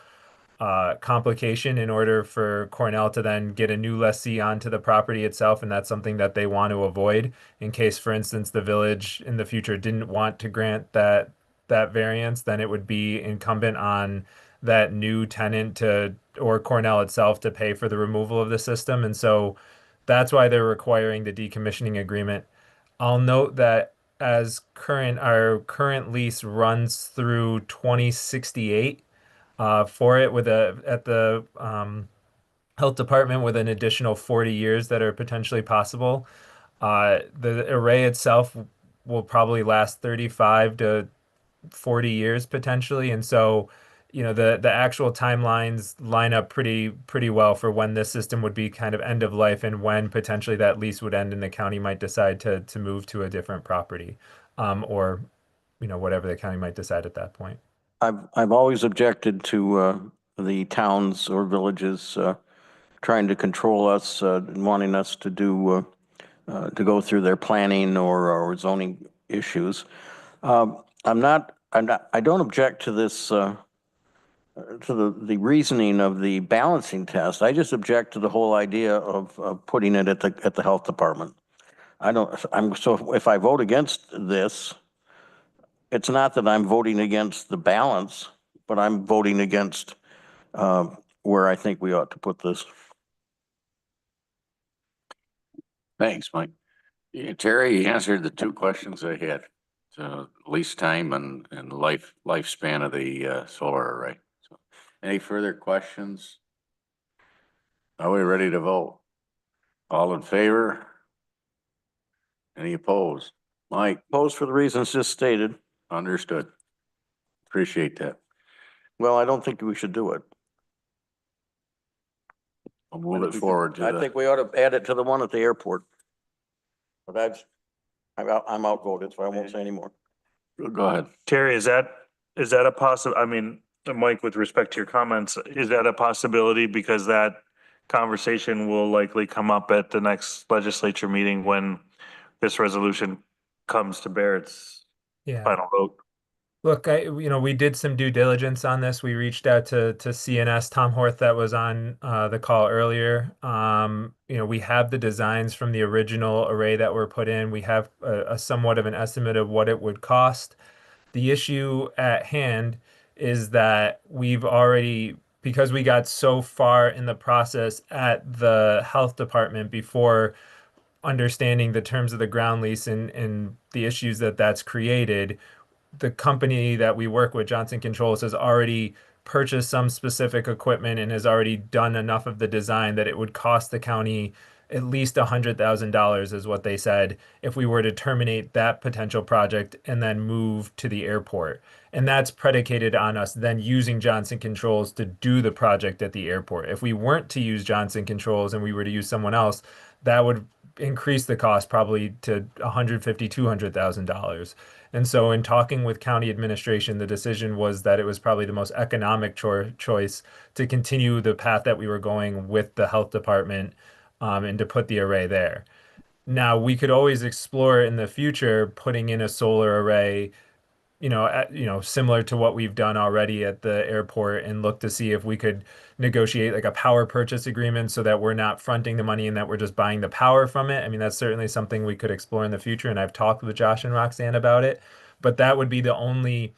complication in order for Cornell to then get a new lessee onto the property itself. And that's something that they want to avoid in case, for instance, the village in the future didn't want to grant that variance, then it would be incumbent on that new tenant to, or Cornell itself, to pay for the removal of the system. And so that's why they're requiring the decommissioning agreement. I'll note that our current lease runs through 2068 for it at the health department, with an additional 40 years that are potentially possible. The array itself will probably last 35 to 40 years potentially. And so, the actual timelines line up pretty well for when this system would be kind of end of life and when potentially that lease would end and the county might decide to move to a different property, or, whatever the county might decide at that point. I've always objected to the towns or villages trying to control us and wanting us to go through their planning or zoning issues. I don't object to this to the reasoning of the balancing test. I just object to the whole idea of putting it at the health department. So if I vote against this, it's not that I'm voting against the balance, but I'm voting against where I think we ought to put this. Thanks, Mike. Yeah, Terry, you answered the two questions I had. Lease time and lifespan of the solar array. So, any further questions? Are we ready to vote? All in favor? Any opposed? Mike? Opposed for the reasons just stated. Understood. Appreciate that. Well, I don't think we should do it. I'll move it forward I think we ought to add it to the one at the airport. But I'm outvoted, so I won't say anymore. Go ahead. Terry, is that a I mean, Mike, with respect to your comments, is that a possibility? Because that conversation will likely come up at the next legislature meeting when this resolution comes to bear its final vote. Look, we did some due diligence on this. We reached out to CNS, Tom Horth, that was on the call earlier. We have the designs from the original array that were put in. We have a somewhat of an estimate of what it would cost. The issue at hand is that because we got so far in the process at the health department before understanding the terms of the ground lease and the issues that's created, the company that we work with, Johnson Controls, has already purchased some specific equipment and has already done enough of the design that it would cost the county at least $100,000 is what they said if we were to terminate that potential project and then move to the airport. And that's predicated on us then using Johnson Controls to do the project at the airport. If we weren't to use Johnson Controls and we were to use someone else, that would increase the cost probably to $150,000, $200,000. And so in talking with county administration, the decision was that it was probably the most economic choice to continue the path that we were going with the health department, and to put the array there. Now, we could always explore in the future putting in a solar array, similar to what we've done already at the airport, and look to see if we could negotiate like a power purchase agreement so that we're not fronting the money and that we're just buying the power from it. I mean, that's certainly something we could explore in the future, and I've talked with Josh and Roxanne about it. But that would be the only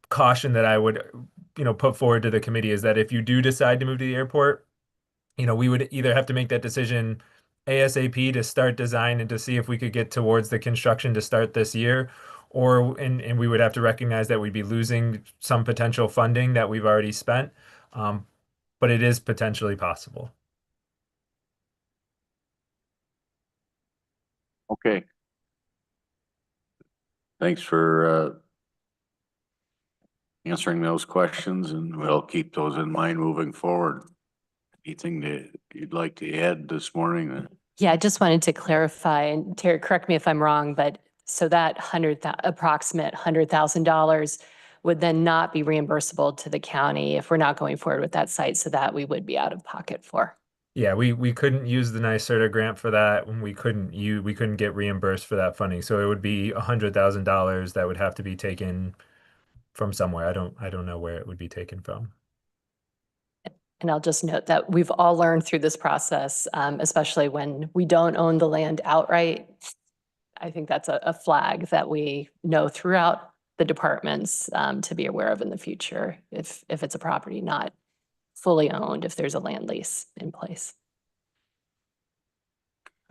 caution that I would, put forward to the committee, is that if you do decide to move to the airport, we would either have to make that decision ASAP to start design and to see if we could get towards the construction to start this year, and we would have to recognize that we'd be losing some potential funding that we've already spent. But it is potentially possible. Okay. Thanks for answering those questions, and we'll keep those in mind moving forward. Anything that you'd like to add this morning? Yeah, I just wanted to clarify, and Terry, correct me if I'm wrong, but so that approximate $100,000 would then not be reimbursable to the county if we're not going forward with that site, so that we would be out of pocket for. Yeah, we couldn't use the NYSERDA grant for that, and we couldn't get reimbursed for that funding. So it would be $100,000 that would have to be taken from somewhere. I don't know where it would be taken from. And I'll just note that we've all learned through this process, especially when we don't own the land outright. I think that's a flag that we know throughout the departments to be aware of in the future if it's a property not fully owned, if there's a land lease in place.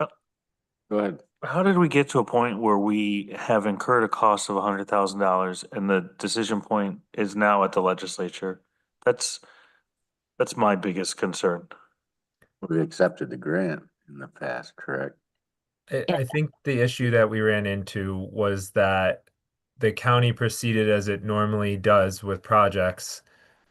Go ahead. How did we get to a point where we have incurred a cost of $100,000 and the decision point is now at the legislature? That's my biggest concern. We accepted the grant in the past, correct? I think the issue that we ran into was that the county proceeded as it normally does with projects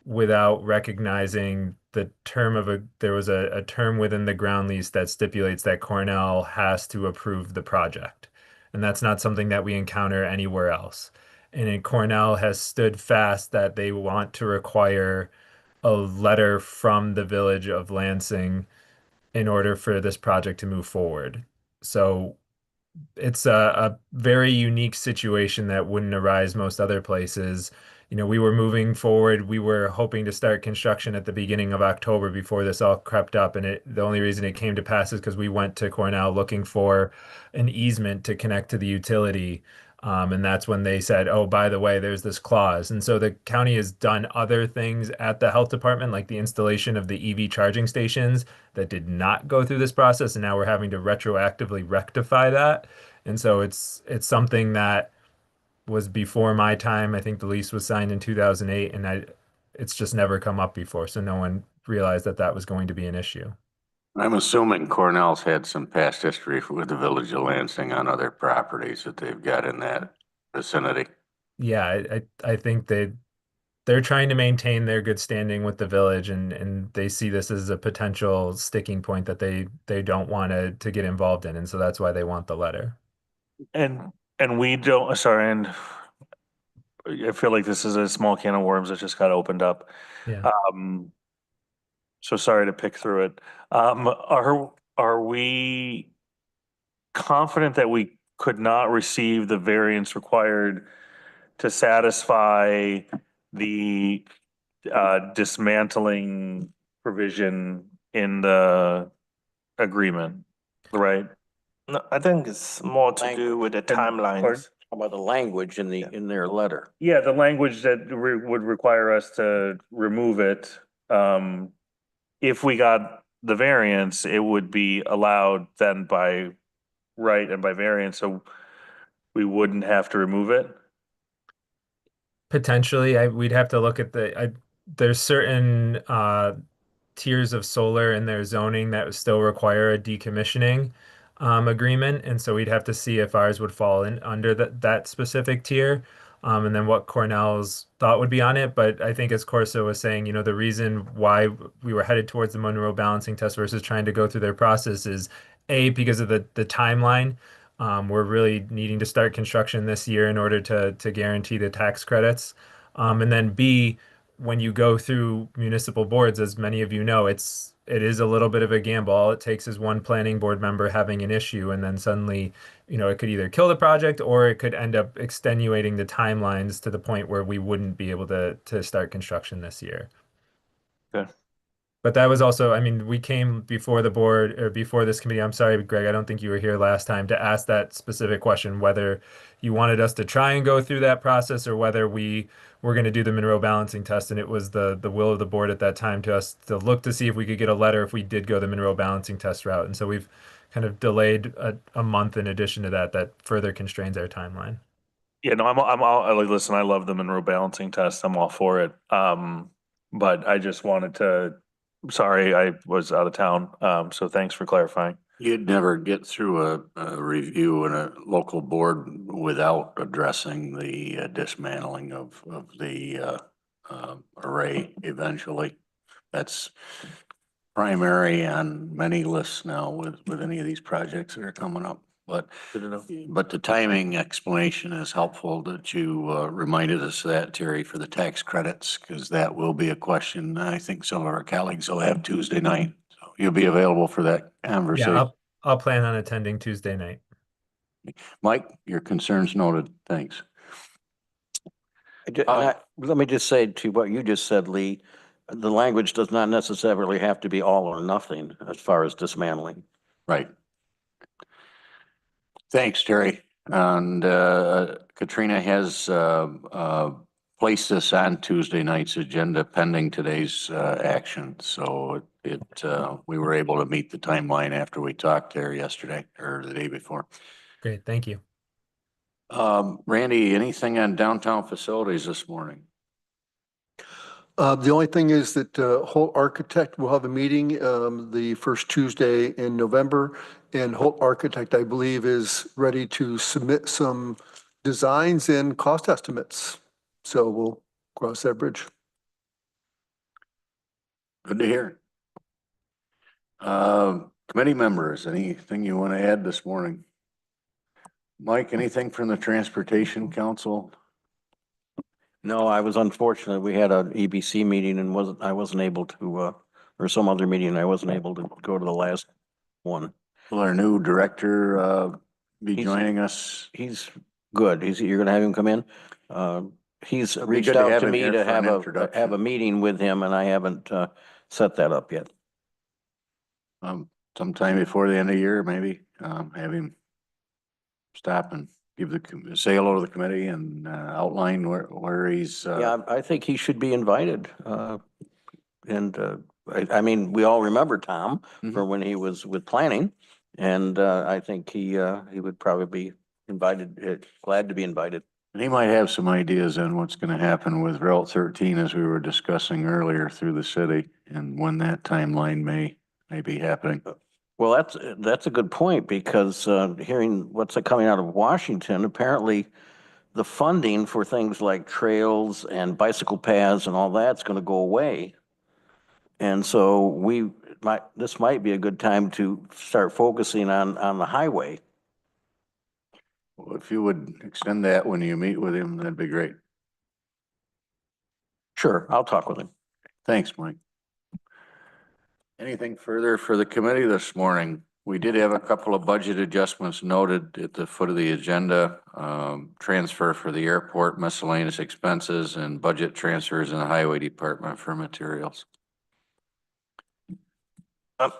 without recognizing the term of there was a term within the ground lease that stipulates that Cornell has to approve the project. And that's not something that we encounter anywhere else. And Cornell has stood fast that they want to require a letter from the village of Lansing in order for this project to move forward. So it's a very unique situation that wouldn't arise most other places. You know, we were moving forward. We were hoping to start construction at the beginning of October before this all crept up. And the only reason it came to pass is because we went to Cornell looking for an easement to connect to the utility. And that's when they said, oh, by the way, there's this clause. And so the county has done other things at the health department, like the installation of the EV charging stations that did not go through this process. And now we're having to retroactively rectify that. And so it's something that was before my time. I think the lease was signed in 2008, and it's just never come up before. So no one realized that that was going to be an issue. I'm assuming Cornell's had some past history with the village of Lansing on other properties that they've got in that vicinity. Yeah, I think they're trying to maintain their good standing with the village, and they see this as a potential sticking point that they don't want to get involved in. And so that's why they want the letter. And we don't, sorry, and I feel like this is a small can of worms that just got opened up. Yeah. So sorry to pick through it. Are we confident that we could not receive the variance required to satisfy the dismantling provision in the agreement, right? No, I think it's more to do with the timelines. How about the language in in their letter? Yeah, the language that would require us to remove it. If we got the variance, it would be allowed then by right and by variance, so we wouldn't have to remove it. Potentially, we'd have to look at there's certain tiers of solar in their zoning that would still require a decommissioning agreement, and so we'd have to see if ours would fall in under that specific tier, and then what Cornell's thought would be on it. But I think, as Corso was saying, you know, the reason why we were headed towards the Monroe balancing test versus trying to go through their process is because of the timeline. We're really needing to start construction this year in order to guarantee the tax credits. And then B, when you go through municipal boards, as many of you know, it is a little bit of a gamble. All it takes is one planning board member having an issue, and then suddenly, you know, it could either kill the project or it could end up extenuating the timelines to the point where we wouldn't be able to start construction this year. Okay. But that was also, I mean, we came before the board or before this committee. I'm sorry, Greg, I don't think you were here last time to ask that specific question, whether you wanted us to try and go through that process or whether we were going to do the Monroe balancing test. And it was the will of the board at that time to us to look to see if we could get a letter if we did go the Monroe balancing test route. And so we've kind of delayed a month in addition to that further constrains our timeline. Yeah, no, I'm all, like, listen, I love the Monroe balancing test. I'm all for it. But I just wanted to, sorry, I was out of town. So thanks for clarifying. You'd never get through a review in a local board without addressing the dismantling of the array eventually. That's primary on many lists now with any of these projects that are coming up. But the timing explanation is helpful that you reminded us of that, Terry, for the tax credits, because that will be a question I think some of our colleagues will have Tuesday night. So you'll be available for that conversation. Yeah, I'll plan on attending Tuesday night. Mike, your concerns noted. Thanks. Let me just say to what you just said, Lee, the language does not necessarily have to be all or nothing as far as dismantling. Right. Thanks, Terry. And Katrina has placed this on Tuesday night's agenda pending today's action. So we were able to meet the timeline after we talked there yesterday or the day before. Great, thank you. Randy, anything on downtown facilities this morning? The only thing is that Holt Architect will have a meeting the first Tuesday in November. And Holt Architect, I believe, is ready to submit some designs and cost estimates. So we'll cross that bridge. Good to hear. Committee members, anything you want to add this morning? Mike, anything from the Transportation Council? No, I was unfortunate. We had an EBC meeting and I wasn't able to, or some other meeting, I wasn't able to go to the last one. Will our new director be joining us? He's good. You're gonna have him come in? He's be reached good to out have to him me here to for an introduction. have a meeting with him, and I haven't set that up yet. Sometime before the end of the year, maybe, have him stop and say hello to the committee and outline where he's. Yeah, I think he should be invited. I mean, we all remember Tom for when he was with planning, and I think he would probably be invited, glad to be invited. And he might have some ideas on what's going to happen with Route 13 as we were discussing earlier through the city and when that timeline may be happening. Well, that's a good point, because hearing what's coming out of Washington, apparently the funding for things like trails and bicycle paths and all that's going to go away. And so this might be a good time to start focusing on the highway. Well, if you would extend that when you meet with him, that'd be great. Sure, I'll talk with him. Thanks, Mike. Anything further for the committee this morning? We did have a couple of budget adjustments noted at the foot of the agenda. Transfer for the airport, miscellaneous expenses, and budget transfers in the highway department for materials.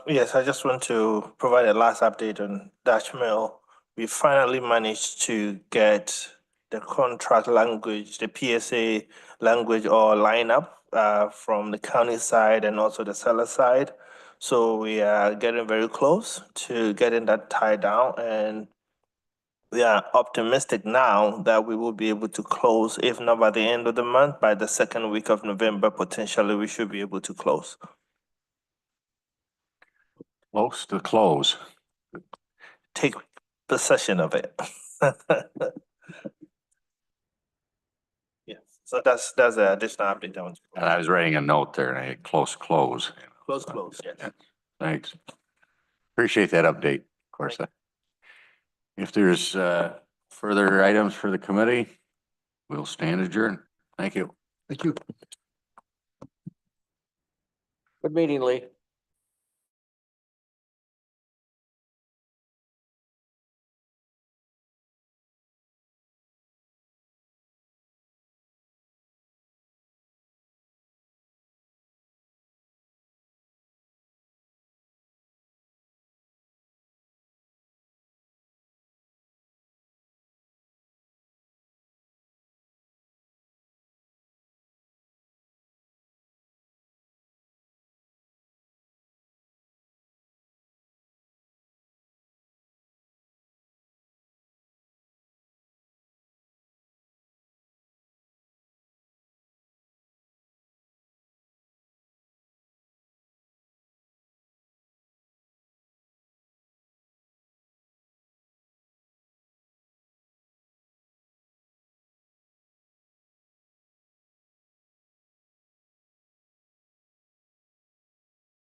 Yes, I just want to provide a last update on Dutch Mill. We finally managed to get the contract language, the PSA language or lineup from the county side and also the seller side. So we are getting very close to getting that tied down, and we are optimistic now that we will be able to close, if not by the end of the month, by the second week of November, potentially we should be able to close. Close to close. Take possession of it. Yeah, so that's the additional update I want to. And I was writing a note there and I had close. Close, yeah. Thanks. Appreciate that update, of course. If there's further items for the committee, we'll stand adjourned. Thank you. Thank you. Good meeting, Lee.